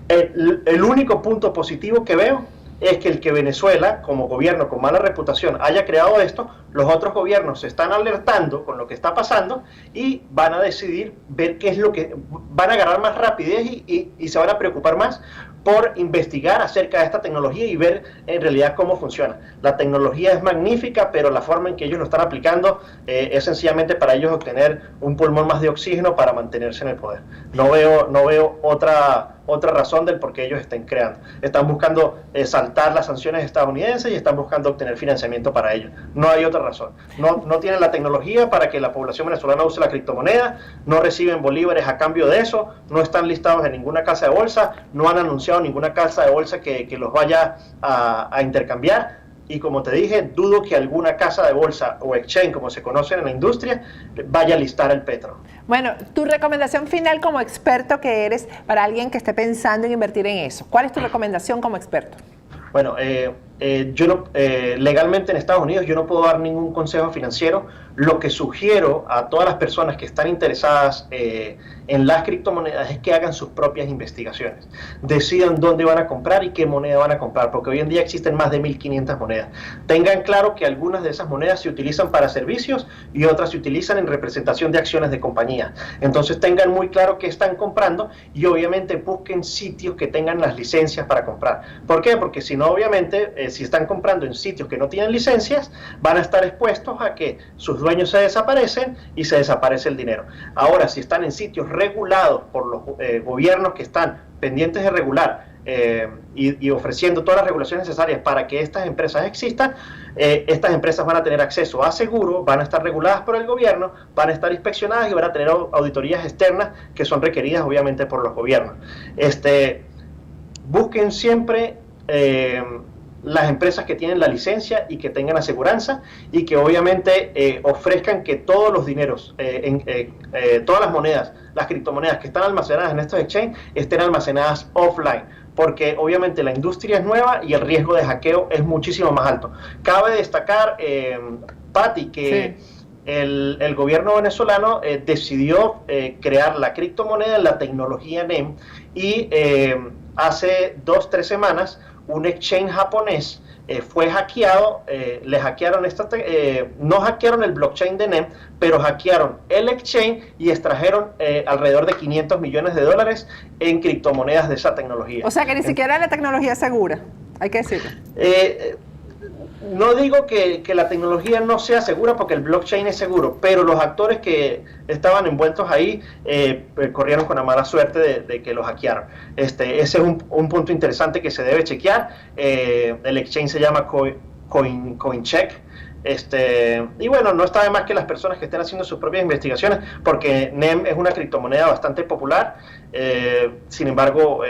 El único punto positivo que veo es que el que Venezuela, como gobierno con mala reputación, haya creado esto, los otros gobiernos se están alertando con lo que está pasando y van a decidir ver qué es lo que... van a agarrar más rapidez y se van a preocupar más por investigar acerca de esta tecnología y ver en realidad cómo funciona. La tecnología es magnífica, pero la forma en que ellos lo están aplicando es sencillamente para ellos obtener un pulmón más de oxígeno para mantenerse en el poder. No veo otra razón del por qué ellos estén creando. Están buscando saltar las sanciones estadounidenses y están buscando obtener financiamiento para ello. No hay otra razón. No tienen la tecnología para que la población venezolana use la criptomoneda, no reciben bolívares a cambio de eso, no están listados en ninguna casa de bolsa, no han anunciado ninguna casa de bolsa que los vaya a intercambiar. Y como te dije, dudo que alguna casa de bolsa o exchange, como se conocen en la industria, vaya a listar el petro. Bueno, tu recomendación final como experto que eres para alguien que esté pensando en invertir en eso. ¿Cuál es tu recomendación como experto? Bueno, yo no, legalmente en Estados Unidos yo no puedo dar ningún consejo financiero. Lo que sugiero a todas las personas que están interesadas en las criptomonedas es que hagan sus propias investigaciones, decidan dónde van a comprar y qué moneda van a comprar, porque hoy en día existen más de 1.500 monedas. Tengan claro que algunas de esas monedas se utilizan para servicios y otras se utilizan en representación de acciones de compañías. Entonces tengan muy claro qué están comprando y obviamente busquen sitios que tengan las licencias para comprar. ¿Por qué? Porque si no, obviamente, si están comprando en sitios que no tienen licencias, van a estar expuestos a que sus dueños se desaparecen y se desaparece el dinero. Ahora, si están en sitios regulados por los gobiernos que están pendientes de regular y ofreciendo todas las regulaciones necesarias para que estas empresas existan, estas empresas van a tener acceso a seguro, van a estar reguladas por el gobierno, van a estar inspeccionadas y van a tener auditorías externas que son requeridas obviamente por los gobiernos. Busquen siempre las empresas que tienen la licencia y que tengan aseguranza y que obviamente ofrezcan que todos los dineros, todas las monedas, las criptomonedas que están almacenadas en estos exchanges estén almacenadas offline, porque obviamente la industria es nueva y el riesgo de hackeo es muchísimo más alto. Cabe destacar, Patti, que sí, el gobierno venezolano decidió crear la criptomoneda en la tecnología NEM y hace 2-3 semanas un exchange japonés fue hackeado, le hackearon no hackearon el blockchain de NEM, pero hackearon el exchange y extrajeron alrededor de $500 millones en criptomonedas de esa tecnología. O sea que ni siquiera la tecnología es segura, hay que decirlo. No digo que la tecnología no sea segura porque el blockchain es seguro, pero los actores que estaban envueltos ahí corrieron con la mala suerte de que los hackearon. Ese es un punto interesante que se debe chequear. El exchange se llama CoinCheck. Y bueno, no está de más que las personas que estén haciendo sus propias investigaciones, porque NEM es una criptomoneda bastante popular. Sin embargo,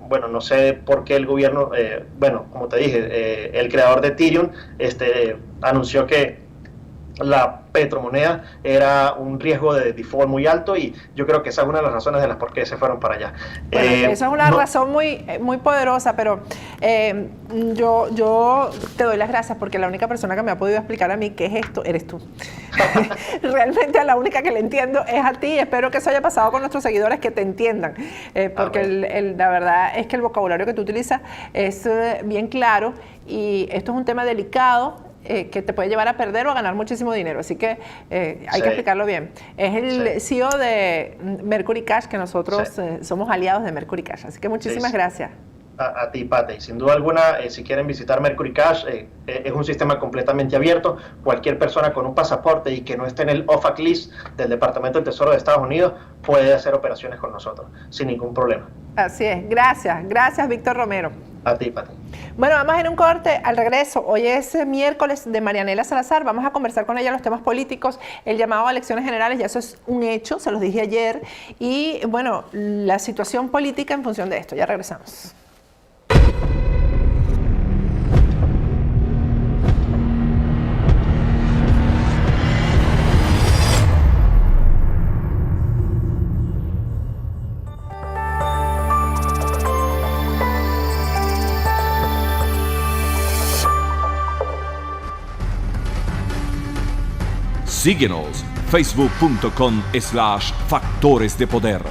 bueno, no sé por qué el gobierno, bueno, como te dije, el creador de Ethereum anunció que la petromoneda era un riesgo de default muy alto y yo creo que esa es una de las razones de las por qué se fueron para allá. Bueno, esa es una razón muy poderosa, pero yo te doy las gracias porque la única persona que me ha podido explicar a mí qué es esto eres tú. Realmente a la única que le entiendo es a ti. Espero que eso haya pasado con nuestros seguidores, que te entiendan, porque la verdad es que el vocabulario que tú utilizas es bien claro y esto es un tema delicado que te puede llevar a perder o a ganar muchísimo dinero, así que hay que explicarlo bien. Es el CEO de Mercury Cash, que nosotros somos aliados de Mercury Cash, así que muchísimas gracias. A ti, Pate. Sin duda alguna, si quieren visitar Mercury Cash, es un sistema completamente abierto. Cualquier persona con un pasaporte y que no esté en el OFAC list del Departamento del Tesoro de Estados Unidos puede hacer operaciones con nosotros sin ningún problema. Así es. Gracias, Víctor Romero. A ti, Pate. Bueno, vamos a ir un corte al regreso. Hoy es miércoles de Marianela Salazar. Vamos a conversar con ella los temas políticos, el llamado a elecciones generales, ya eso es un hecho, se los dije ayer. Y bueno, la situación política en función de esto. Ya regresamos. Síguenos, facebook.com/Factores de Poder.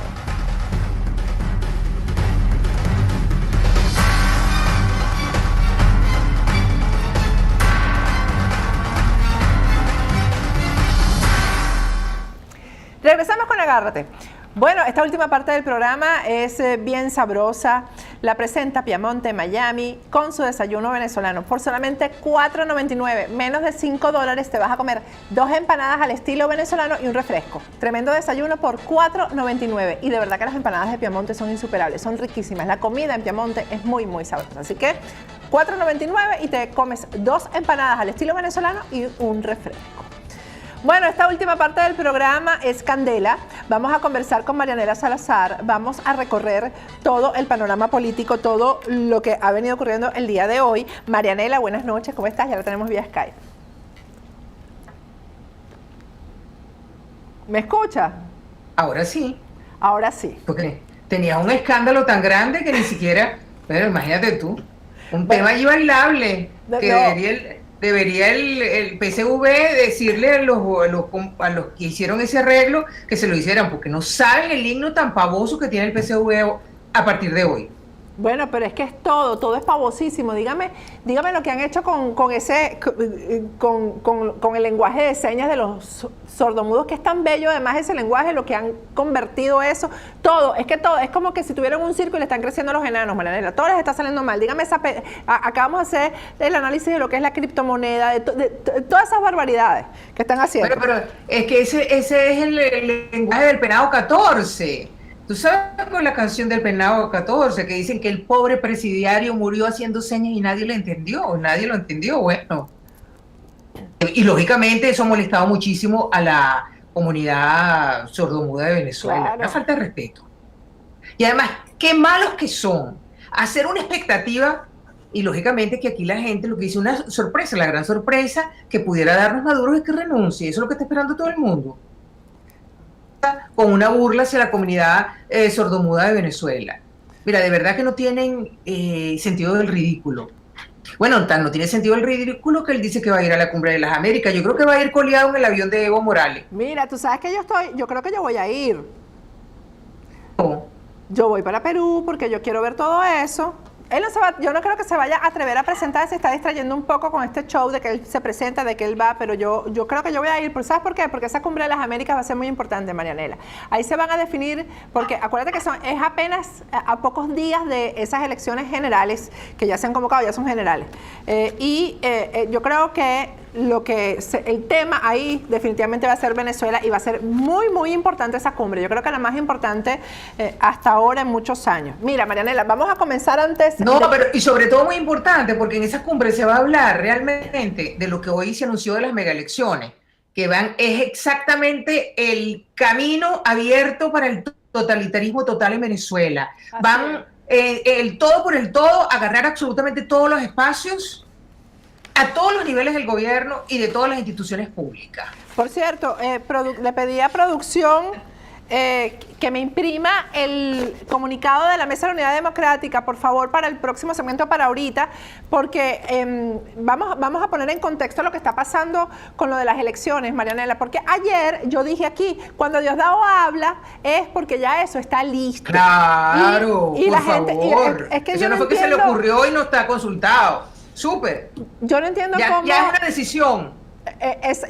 Regresamos con Agárrate. Bueno, esta última parte del programa es bien sabrosa. La presenta Piamonte Miami con su desayuno venezolano. Por solamente $4.99, menos de $5, te vas a comer 2 empanadas al estilo venezolano y un refresco. Tremendo desayuno por $4.99. Y de verdad que las empanadas de Piamonte son insuperables, son riquísimas. La comida en Piamonte es muy, muy sabrosa. Así que $4.99 y te comes 2 empanadas al estilo venezolano y un refresco. Bueno, esta última parte del programa es Candela. Vamos a conversar con Marianela Salazar. Vamos a recorrer todo el panorama político, todo lo que ha venido ocurriendo el día de hoy. Marianela, buenas noches. ¿Cómo estás? Ya la tenemos vía Skype. ¿Me escucha? Ahora sí. Ahora sí. Porque tenía un escándalo tan grande que ni siquiera... Pero imagínate tú, un tema allí bailable que debería el PSV decirle a los que hicieron ese arreglo que se lo hicieran, porque no saben el himno tan pavoso que tiene el PSV a partir de hoy. Bueno, pero es que es todo es pavosísimo. Dígame lo que han hecho con el lenguaje de señas de los sordomudos, que es tan bello además ese lenguaje, lo que han convertido eso, todo, es como que si tuvieran un circo y le están creciendo los enanos, Marianela, todo les está saliendo mal. Dígame, acabamos de hacer el análisis de lo que es la criptomoneda, de todas esas barbaridades que están haciendo. Pero es que ese es el lenguaje del penado 14. Tú sabes con la canción del penado 14 que dicen que el pobre presidiario murió haciendo señas y nadie lo entendió, bueno. Y lógicamente eso ha molestado muchísimo a la comunidad sordomuda de Venezuela. Claro. Una falta de respeto. Y además, qué malos que son. Hacer una expectativa, y lógicamente que aquí la gente lo que dice una sorpresa, la gran sorpresa que pudiera darnos Maduro es que renuncie. Eso es lo que está esperando todo el mundo. Con una burla hacia la comunidad sordomuda de Venezuela. Mira, de verdad que no tienen sentido del ridículo. Bueno, no tiene sentido el ridículo que él dice que va a ir a la Cumbre de las Américas. Yo creo que va a ir coleado en el avión de Evo Morales. Mira, tú sabes que yo creo que yo voy a ir. ¿Cómo? Yo voy para Perú porque yo quiero ver todo eso. Él no se va, yo no creo que se vaya a atrever a presentar, se está distrayendo un poco con este show de que él se presenta, de que él va, pero yo creo que yo voy a ir. ¿Sabes por qué? Porque esa Cumbre de las Américas va a ser muy importante, Marianela. Ahí se van a definir, porque acuérdate que es apenas a pocos días de esas elecciones generales, que ya se han convocado, ya son generales. Yo creo que el tema ahí definitivamente va a ser Venezuela y va a ser muy, muy importante esa cumbre. Yo creo que la más importante hasta ahora en muchos años. Mira, Marianela, vamos a comenzar antes... pero y sobre todo muy importante, porque en esa cumbre se va a hablar realmente de lo que hoy se anunció de las megaelecciones, que es exactamente el camino abierto para el totalitarismo total en Venezuela. Van el todo por el todo, agarrar absolutamente todos los espacios a todos los niveles del gobierno y de todas las instituciones públicas. Por cierto, le pedí a producción que me imprima el comunicado de la Mesa de la Unidad Democrática, por favor, para el próximo segmento, para ahorita, porque vamos a poner en contexto lo que está pasando con lo de las elecciones, Marianela, porque ayer yo dije aquí, cuando Diosdado habla, es porque ya eso está listo. Claro, y por la gente, favor. Es que eso yo no fue que se le ocurrió y no está consultado. Súper. Yo no entiendo cómo... Ya es una decisión.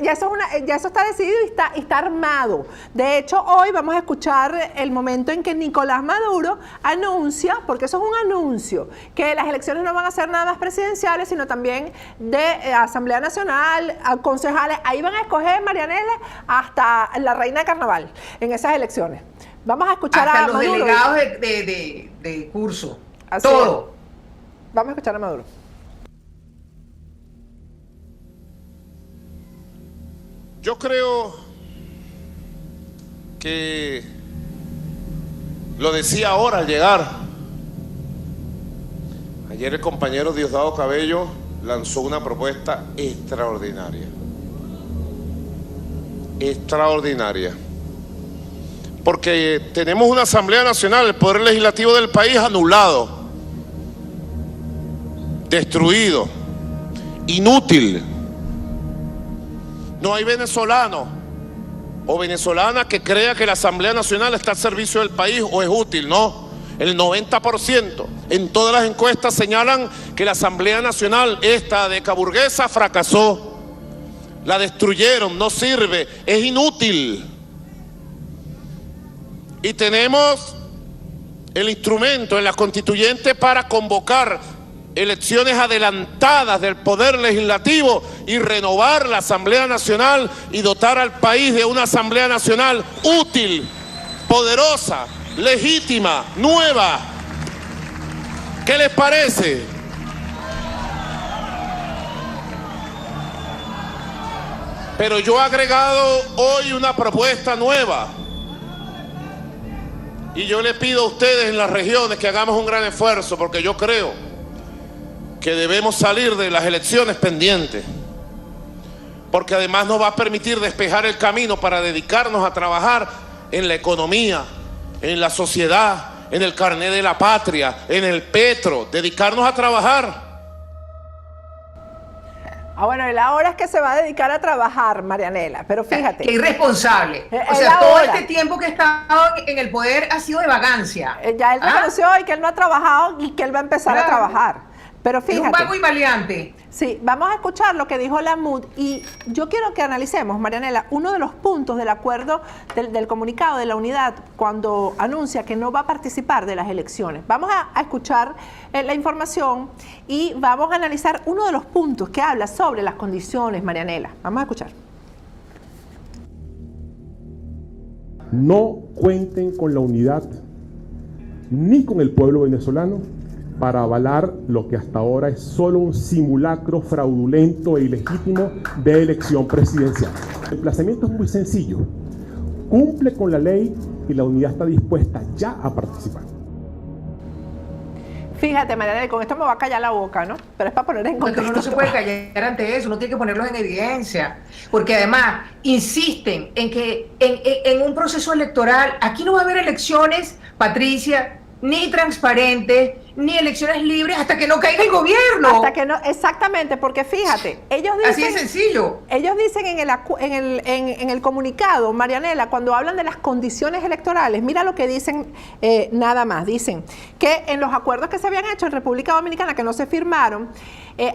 Ya eso está decidido y está armado. De hecho, hoy vamos a escuchar el momento en que Nicolás Maduro anuncia, porque eso es un anuncio, que las elecciones no van a ser nada más presidenciales, sino también de Asamblea Nacional, concejales. Ahí van a escoger, Marianela, hasta la reina de carnaval en esas elecciones. Vamos a escuchar hasta a los Maduro. Delegados de curso. Así todo. Es. Vamos a escuchar a Maduro. Yo creo que lo decía ahora al llegar. Ayer el compañero Diosdado Cabello lanzó una propuesta extraordinaria. Extraordinaria. Porque tenemos una Asamblea Nacional, el Poder Legislativo del país anulado, destruido, inútil. No hay venezolano o venezolana que crea que la Asamblea Nacional está al servicio del país o es útil, no. El 90% en todas las encuestas señalan que la Asamblea Nacional, esta de Caburguesa, fracasó. La destruyeron, no sirve, es inútil. Y tenemos el instrumento en la constituyente para convocar elecciones adelantadas del Poder Legislativo y renovar la Asamblea Nacional y dotar al país de una Asamblea Nacional útil, poderosa, legítima, nueva. ¿Qué les parece? Pero yo he agregado hoy una propuesta nueva. Y yo le pido a ustedes en las regiones que hagamos un gran esfuerzo, porque yo creo que debemos salir de las elecciones pendientes, porque además nos va a permitir despejar el camino para dedicarnos a trabajar en la economía, en la sociedad, en el carnet de la patria, en el petro, dedicarnos a trabajar. Bueno, él ahora es que se va a dedicar a trabajar, Marianela, pero fíjate. Qué irresponsable. O sea, todo este tiempo que ha estado en el poder ha sido de vagancia. Ya él reconoció hoy que él no ha trabajado y que él va a empezar a trabajar. Pero fíjate. Es un vago y maleante. Sí, vamos a escuchar lo que dijo la MUD y yo quiero que analicemos, Marianela, uno de los puntos del acuerdo del comunicado de la unidad cuando anuncia que no va a participar de las elecciones. Vamos a escuchar la información y vamos a analizar uno de los puntos que habla sobre las condiciones, Marianela. Vamos a escuchar. No cuenten con la unidad ni con el pueblo venezolano para avalar lo que hasta ahora es solo un simulacro fraudulento e ilegítimo de elección presidencial. El emplazamiento es muy sencillo. Cumple con la ley y la unidad está dispuesta ya a participar. Fíjate, Marianela, con esto me va a callar la boca, ¿no? Pero es para poner en contexto. Uno no se puede callar ante eso, uno tiene que ponerlos en evidencia. Porque además insisten en que en un proceso electoral, aquí no va a haber elecciones, Patricia, ni transparentes, ni elecciones libres hasta que no caiga el gobierno. Hasta que no, exactamente, porque fíjate, ellos dicen... Así de sencillo. Ellos dicen en el comunicado, Marianela, cuando hablan de las condiciones electorales, mira lo que dicen nada más. Dicen que en los acuerdos que se habían hecho en República Dominicana, que no se firmaron,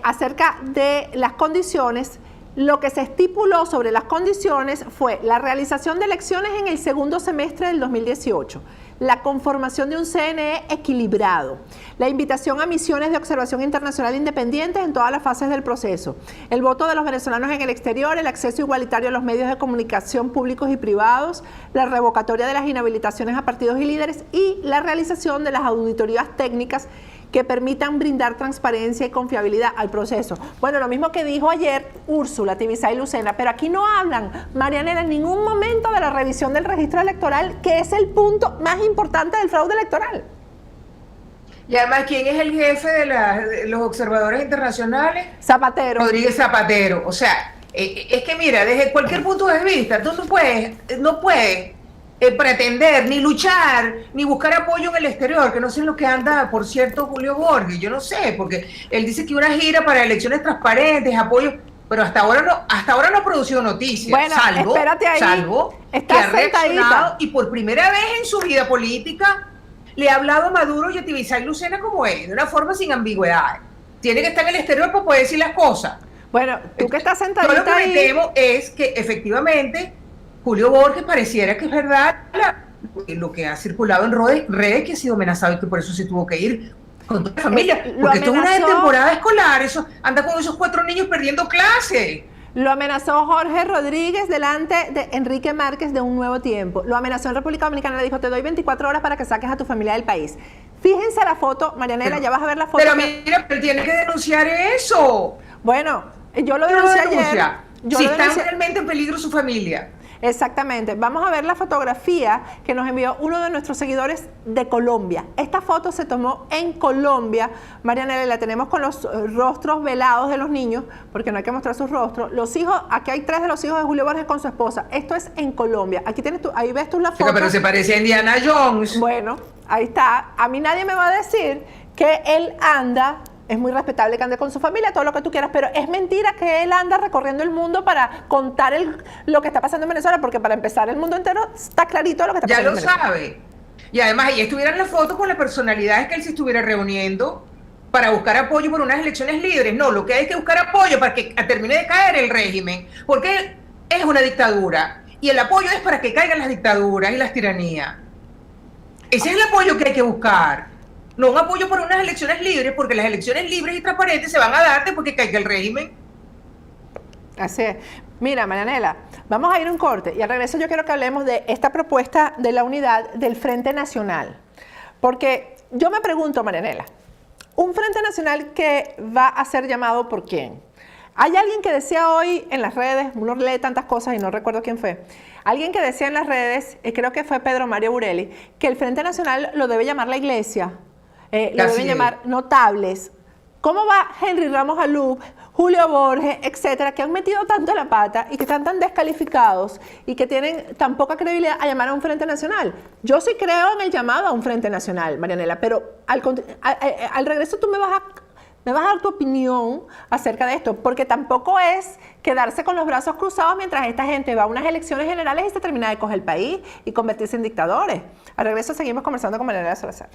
acerca de las condiciones, lo que se estipuló sobre las condiciones fue la realización de elecciones en el segundo semestre del 2018, la conformación de un CNE equilibrado, la invitación a misiones de observación internacional independientes en todas las fases del proceso, el voto de los venezolanos en el exterior, el acceso igualitario a los medios de comunicación públicos y privados, la revocatoria de las inhabilitaciones a partidos y líderes y la realización de las auditorías técnicas que permitan brindar transparencia y confiabilidad al proceso. Bueno, lo mismo que dijo ayer Úrsula, Tibisay Lucena, pero aquí no hablan, Marianela, en ningún momento de la revisión del registro electoral, que es el punto más importante del fraude electoral. Y además, ¿quién es el jefe de los observadores internacionales? Zapatero. Rodríguez Zapatero. O sea, es que mira, desde cualquier punto de vista, tú no puedes pretender, ni luchar, ni buscar apoyo en el exterior, que no sé en lo que anda, por cierto, Julio Borges, yo no sé, porque él dice que una gira para elecciones transparentes, apoyo, pero hasta ahora no ha producido noticias, bueno, salvo que ha reaccionado y por primera vez en su vida política le ha hablado a Maduro y a Tibisay Lucena como es, de una forma sin ambigüedad. Tiene que estar en el exterior para poder decir las cosas. Bueno, tú que estás Yo sentadita lo que me ahí, temo es que efectivamente Julio Borges pareciera que es verdad lo que ha circulado en redes, que ha sido amenazado y que por eso se tuvo que ir con toda la familia. Lo Porque esto es una amenazó. temporada escolar, eso anda con esos 4 niños perdiendo clase. lo amenazó Jorge Rodríguez delante de Enrique Márquez de Un Nuevo Tiempo. Lo amenazó en República Dominicana, le dijo, te doy 24 horas para que saques a tu familia del país. Fíjense la foto, Marianela, ya vas a ver la foto. Pero mira, él tiene que denunciar eso. Bueno, yo lo ¿Quién lo denuncié ayer. denuncia? Yo Si lo está denuncié. realmente en peligro su familia. Exactamente. Vamos a ver la fotografía que nos envió uno de nuestros seguidores de Colombia. Esta foto se tomó en Colombia. Marianela, la tenemos con los rostros velados de los niños, porque no hay que mostrar sus rostros. Los hijos, aquí hay 3 de los hijos de Julio Borges con su esposa. Esto es en Colombia. Aquí tienes tú, ahí ves tú la foto. Chica, pero se parece a Indiana Jones. Bueno, ahí está. A mí nadie me va a decir que él anda, es muy respetable que ande con su familia, todo lo que tú quieras, pero es mentira que él anda recorriendo el mundo para contar lo que está pasando en Venezuela, porque para empezar el mundo entero está clarito lo que está Ya pasando lo en Venezuela. sabe. Y además, ahí estuvieran las fotos con las personalidades que él se estuviera reuniendo para buscar apoyo por unas elecciones libres. No, lo que hay que buscar apoyo para que termine de caer el régimen, porque es una dictadura. Y el apoyo es para que caigan las dictaduras y las tiranías. Ese es el apoyo que hay que buscar. No un apoyo por unas elecciones libres, porque las elecciones libres y transparentes se van a dar porque caiga el régimen. Así es. Mira, Marianela, vamos a ir a un corte y al regreso yo quiero que hablemos de esta propuesta de la unidad del Frente Nacional. Porque yo me pregunto, Marianela, ¿un Frente Nacional que va a ser llamado por quién? Hay alguien que decía hoy en las redes, uno lee tantas cosas y no recuerdo quién fue, alguien que decía en las redes, creo que fue Pedro Mario Burelli, que el Frente Nacional lo debe llamar la Iglesia, lo deben llamar notables. ¿Cómo va Henry Ramos Alup, Julio Borges, etcétera, que han metido tanto la pata y que están tan descalificados y que tienen tan poca credibilidad a llamar a un Frente Nacional? Yo sí creo en el llamado a un Frente Nacional, Marianela, pero al regreso tú me vas a dar tu opinión acerca de esto, porque tampoco es quedarse con los brazos cruzados mientras esta gente va a unas elecciones generales y se termina de coger el país y convertirse en dictadores. Al regreso seguimos conversando con Marianela Salazar.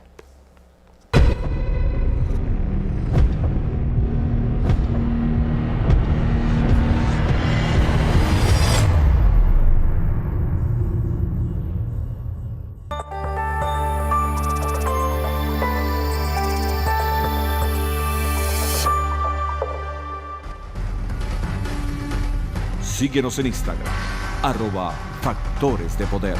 Síguenos en Instagram, @Factores de Poder.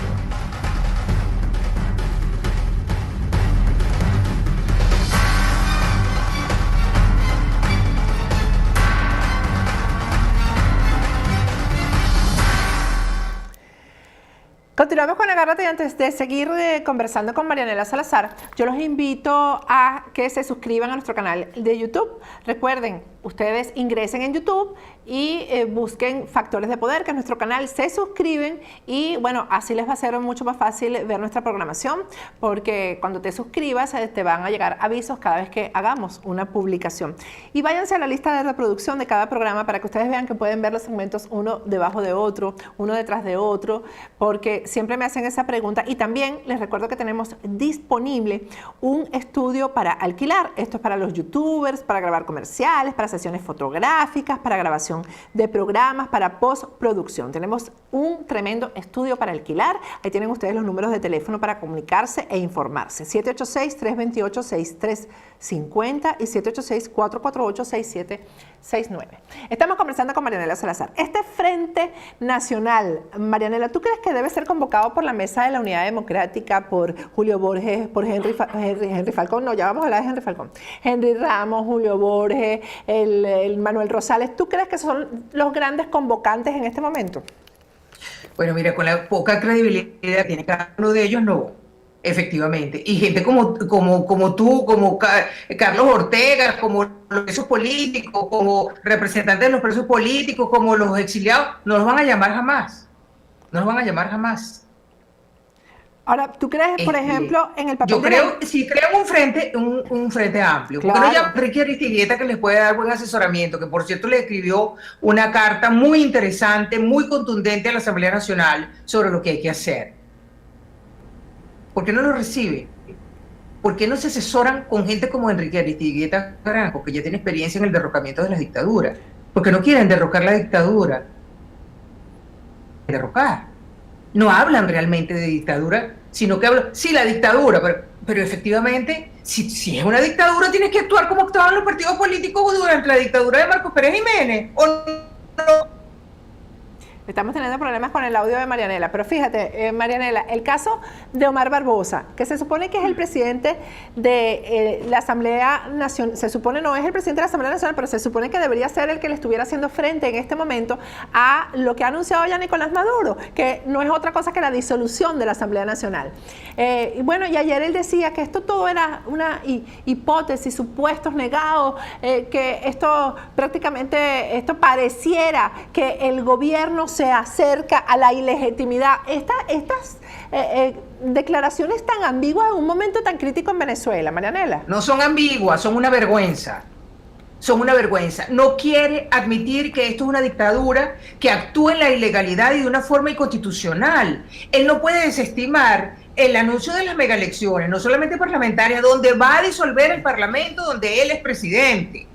Continuamos con Agárrate y antes de seguir conversando con Marianela Salazar, yo los invito a que se suscriban a nuestro canal de YouTube. Recuerden, ustedes ingresen en YouTube y busquen Factores de Poder, que es nuestro canal, se suscriben y bueno, así les va a ser mucho más fácil ver nuestra programación, porque cuando te suscribas te van a llegar avisos cada vez que hagamos una publicación. Y váyanse a la lista de reproducción de cada programa para que ustedes vean que pueden ver los segmentos uno debajo de otro, uno detrás de otro, porque siempre me hacen esa pregunta. Y también les recuerdo que tenemos disponible un estudio para alquilar. Esto es para los youtubers, para grabar comerciales, para sesiones fotográficas, para grabación de programas, para postproducción. Tenemos un tremendo estudio para alquilar. Ahí tienen ustedes los números de teléfono para comunicarse e informarse. 786-328-6350 y 786-448-6769. Estamos conversando con Marianela Salazar. Este Frente Nacional, Marianela, ¿tú crees que debe ser convocado por la Mesa de la Unidad Democrática, por Julio Borges, por Henry Falcón? No, ya vamos a hablar de Henry Falcón. Henry Ramos, Julio Borges, el Manuel Rosales. ¿Tú crees que son los grandes convocantes en este momento? Bueno, mira, con la poca credibilidad que tiene cada uno de ellos, no, efectivamente. Y gente como tú, como Carlos Ortega, como los presos políticos, como representantes de los presos políticos, como los exiliados, no los van a llamar jamás. No los van a llamar jamás. Ahora, ¿tú crees, por ejemplo, en el papel yo creo que si crean un frente amplio, claro, porque no llama a Ricky Aristigueta, que les puede dar buen asesoramiento, que por cierto le escribió una carta muy interesante, muy contundente a la Asamblea Nacional sobre lo que hay que hacer? ¿Por qué no lo recibe? ¿Por qué no se asesoran con gente como Enrique Aristigueta Caranco, que ya tiene experiencia en el derrocamiento de las dictaduras? porque no quieren derrocar la dictadura. Derrocar. No hablan realmente de dictadura, sino que hablan, sí, la dictadura, pero efectivamente, si es una dictadura, tienes que actuar como actuaban los partidos políticos durante la dictadura de Marcos Pérez Jiménez, ¿o no? Estamos teniendo problemas con el audio de Marianela, pero fíjate, Marianela, el caso de Omar Barbosa, que se supone que es el presidente de la Asamblea Nacional, se supone no es el presidente de la Asamblea Nacional, pero se supone que debería ser el que le estuviera haciendo frente en este momento a lo que ha anunciado ya Nicolás Maduro, que no es otra cosa que la disolución de la Asamblea Nacional. Y bueno, y ayer él decía que esto todo era una hipótesis, supuestos negados, que esto prácticamente, esto pareciera que el gobierno se acerca a la ilegitimidad. Estas declaraciones tan ambiguas en un momento tan crítico en Venezuela, Marianela. No son ambiguas, son una vergüenza. Son una vergüenza. No quiere admitir que esto es una dictadura que actúa en la ilegalidad y de una forma inconstitucional. Él no puede desestimar el anuncio de las megaelecciones, no solamente parlamentarias, donde va a disolver el Parlamento, donde él es presidente.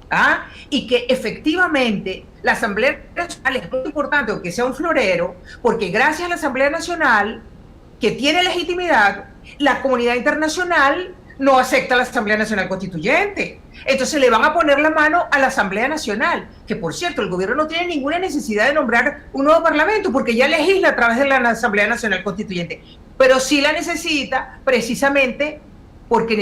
¿Ah? Y que efectivamente la Asamblea Nacional es muy importante, aunque sea un florero, porque gracias a la Asamblea Nacional, que tiene legitimidad, la comunidad internacional no acepta la Asamblea Nacional Constituyente. Entonces le van a poner la mano a la Asamblea Nacional, que por cierto, el gobierno no tiene ninguna necesidad de nombrar un nuevo parlamento, porque ya legisla a través de la Asamblea Nacional Constituyente, pero sí la necesita precisamente porque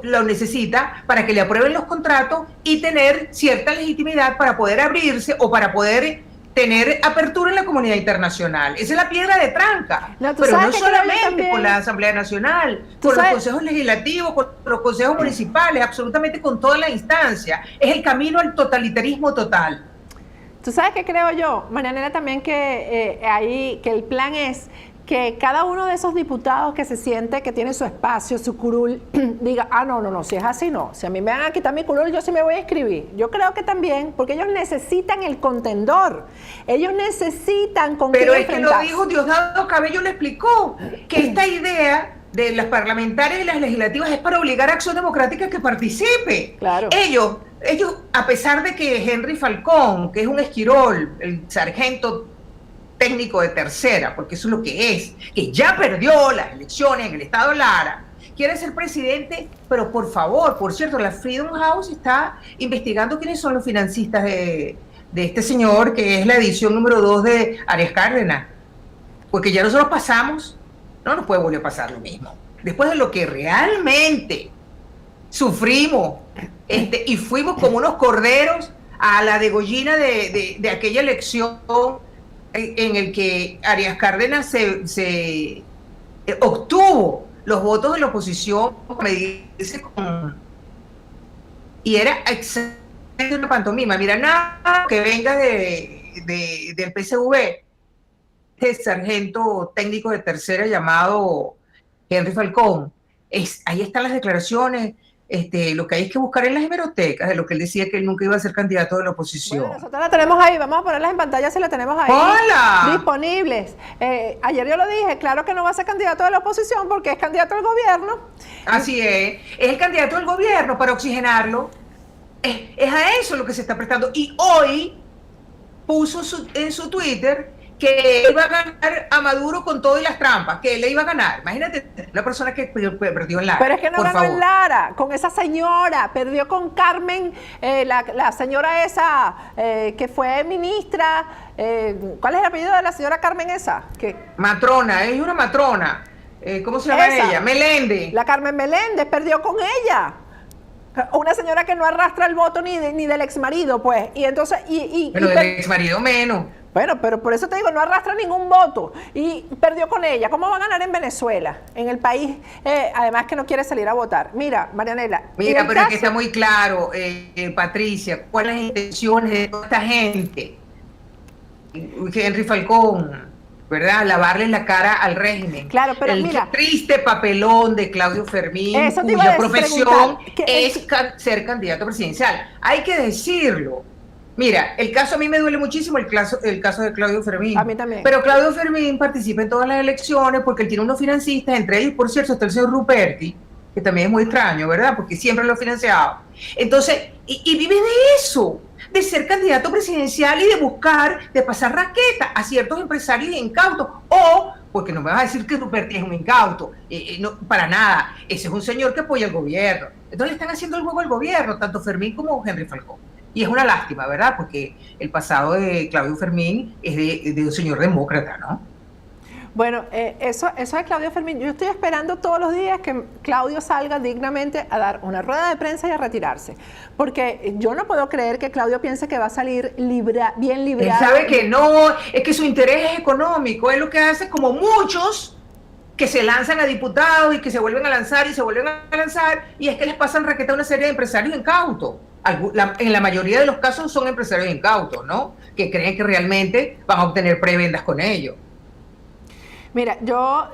lo necesita para que le aprueben los contratos y tener cierta legitimidad para poder abrirse o para poder tener apertura en la comunidad internacional. Esa es la piedra de tranca. No, pero no solamente con la Asamblea Nacional, con los consejos legislativos, con los consejos municipales, absolutamente con toda la instancia. Es el camino al totalitarismo total. ¿Tú sabes qué creo yo, Marianela, también que que el plan es que cada uno de esos diputados que se siente que tiene su espacio, su curul, diga, no, si es así no, si a mí me van a quitar mi curul, yo sí me voy a inscribir. Yo creo que también, porque ellos necesitan el contendor, ellos necesitan con Pero quién es que enfrentarse. lo dijo Diosdado Cabello, le explicó que esta idea de las parlamentarias y las legislativas es para obligar a Acción Democrática a que participe. Claro. Ellos, a pesar de que Henry Falcón, que es un esquirol, el sargento técnico de tercera, porque eso es lo que es, que ya perdió las elecciones en el estado Lara, quiere ser presidente, pero por favor, por cierto, la Freedom House está investigando quiénes son los financistas de este señor, que es la edición número 2 de Arias Cárdenas, porque ya nosotros pasamos, no nos puede volver a pasar lo mismo, después de lo que realmente sufrimos, y fuimos como unos corderos a la degollina de aquella elección en el que Arias Cárdenas se obtuvo los votos de la oposición y era exactamente una pantomima. Mira, nada que venga del PSV, este sargento técnico de tercera llamado Henry Falcón, ahí están las declaraciones. Lo que hay es que buscar en las hemerotecas de lo que él decía, que él nunca iba a ser candidato de la oposición. Bueno, nosotros la tenemos ahí, vamos a ponerlas en pantalla si la tenemos ahí. ¡Hola! Disponibles. Ayer yo lo dije, claro que no va a ser candidato de la oposición porque es candidato al gobierno. Así es el candidato del gobierno para oxigenarlo. Es a eso lo que se está prestando. Y hoy puso en su Twitter que iba a ganar a Maduro con todo y las trampas, que él le iba a ganar. Imagínate, una persona que perdió en Lara. Pero es que no ganó en Lara, con esa señora, perdió con Carmen, la señora esa, que fue ministra. ¿Cuál es el apellido de la señora Carmen esa? Matrona, es una matrona. ¿Cómo se llama ella? Meléndez. La Carmen Meléndez, perdió con ella. Una señora que no arrastra el voto ni del exmarido, pues. Y entonces... Pero del exmarido menos. Bueno, pero por eso te digo, no arrastra ningún voto y perdió con ella. ¿Cómo va a ganar en Venezuela? En el país, además que no quiere salir a votar. Mira, Marianela. Mira, pero es que está muy claro, Patricia, cuáles son las intenciones de toda esta gente. Henry Falcón, ¿verdad? Lavarle la cara al régimen. Claro, pero el mira, triste papelón de Claudio Fermín, cuya profesión es ser candidato presidencial. Hay que decirlo. Mira, el caso a mí me duele muchísimo, el caso de Claudio Fermín. A mí también. Pero Claudio Fermín participa en todas las elecciones porque él tiene unos financistas, entre ellos, por cierto, está el señor Ruperti, que también es muy extraño, ¿verdad? Porque siempre lo ha financiado. Entonces, y vive de eso. de ser candidato presidencial y de buscar, de pasar raqueta a ciertos empresarios incautos, o, porque no me vas a decir que Ruperti es un incauto, no, para nada, ese es un señor que apoya al gobierno. Entonces le están haciendo el juego al gobierno, tanto Fermín como Henry Falcón. Y es una lástima, ¿verdad? Porque el pasado de Claudio Fermín es de un señor demócrata, ¿no? Bueno, eso de Claudio Fermín, yo estoy esperando todos los días que Claudio salga dignamente a dar una rueda de prensa y a retirarse, porque yo no puedo creer que Claudio piense que va a salir bien librado. Él sabe que no, es que su interés es económico, es lo que hace como muchos que se lanzan a diputados y que se vuelven a lanzar y se vuelven a lanzar, y es que les pasan raqueta a una serie de empresarios incautos. En la mayoría de los casos son empresarios incautos, ¿no? Que creen que realmente van a obtener prebendas con ellos. Mira, yo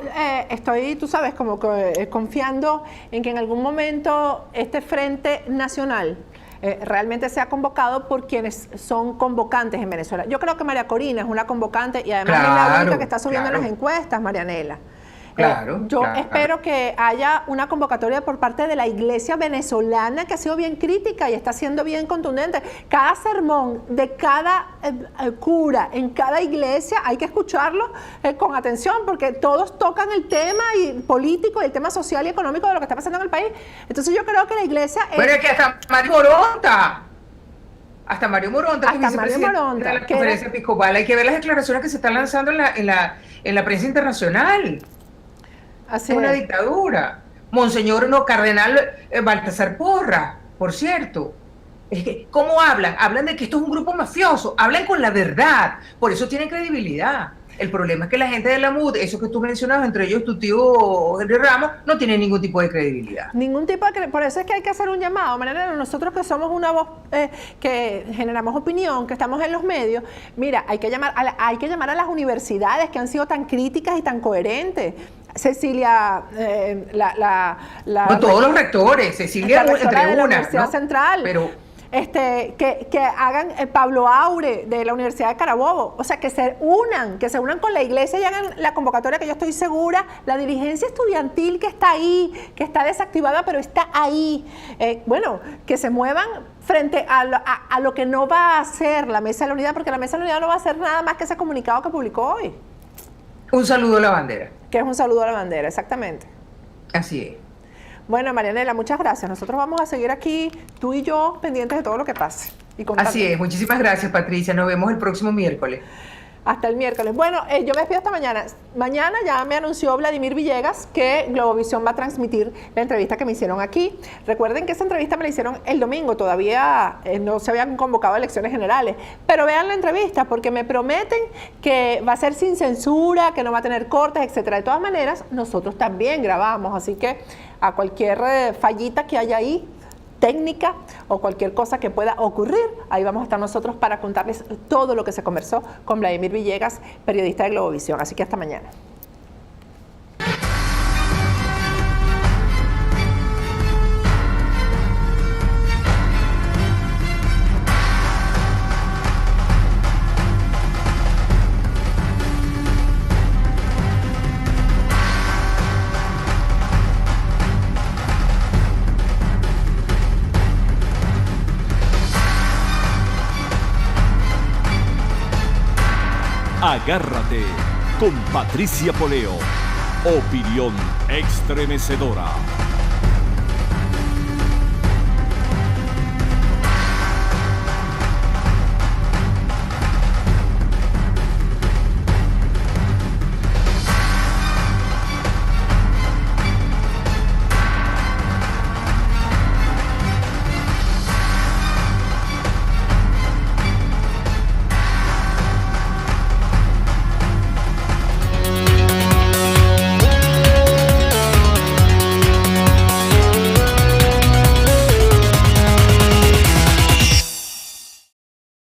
estoy, tú sabes, como confiando en que en algún momento este Frente Nacional realmente sea convocado por quienes son convocantes en Venezuela. Yo creo que María Corina es una convocante y además es la única que está subiendo las encuestas, Marianela. Yo espero que haya una convocatoria por parte de la Iglesia venezolana, que ha sido bien crítica y está siendo bien contundente. Cada sermón de cada cura en cada iglesia hay que escucharlo con atención, porque todos tocan el tema político y el tema social y económico de lo que está pasando en el país. Entonces yo creo que la iglesia... Bueno, es que hasta Mario Moronta, que es vicepresidente de la Conferencia Episcopal, hay que ver las declaraciones que se están lanzando en la prensa internacional. Así es una dictadura. Monseñor Cardenal Baltasar Porras, por cierto. Es que, ¿cómo hablan? Hablan de que esto es un grupo mafioso, hablan con la verdad, por eso tienen credibilidad. El problema es que la gente de la MUD, eso que tú mencionabas, entre ellos tu tío Henry Ramos, no tiene ningún tipo de credibilidad. Ningún tipo de credibilidad. Por eso es que hay que hacer un llamado. Marianela, nosotros que somos una voz que generamos opinión, que estamos en los medios, mira, hay que llamar a las universidades que han sido tan críticas y tan coherentes. Cecilia, todos los rectores, Cecilia entre de la una, Universidad ¿no? Central. Pero que hagan Pablo Aure de la Universidad de Carabobo, o sea, que se unan con la iglesia y hagan la convocatoria, que yo estoy segura, la dirigencia estudiantil que está ahí, que está desactivada, pero está ahí, que se muevan frente a lo que no va a hacer la Mesa de la Unidad, porque la Mesa de la Unidad no va a hacer nada más que ese comunicado que publicó hoy. Un saludo a la bandera. Que es un saludo a la bandera, exactamente. Así es. Bueno, Marianela, muchas gracias. Nosotros vamos a seguir aquí, tú y yo, pendientes de todo lo que pase. Así es. Muchísimas gracias, Patricia. Nos vemos el próximo miércoles. Hasta el miércoles. Bueno, yo me despido hasta mañana. Mañana ya me anunció Vladimir Villegas que Globovisión va a transmitir la entrevista que me hicieron aquí. Recuerden que esa entrevista me la hicieron el domingo, todavía no se habían convocado elecciones generales, pero vean la entrevista porque me prometen que va a ser sin censura, que no va a tener cortes, etcétera. De todas maneras, nosotros también grabamos, así que a cualquier fallita que haya ahí, técnica o cualquier cosa que pueda ocurrir, ahí vamos a estar nosotros para contarles todo lo que se conversó con Vladimir Villegas, periodista de Globovisión. Así que hasta mañana. Agárrate con Patricia Poleo. Opinión estremecedora.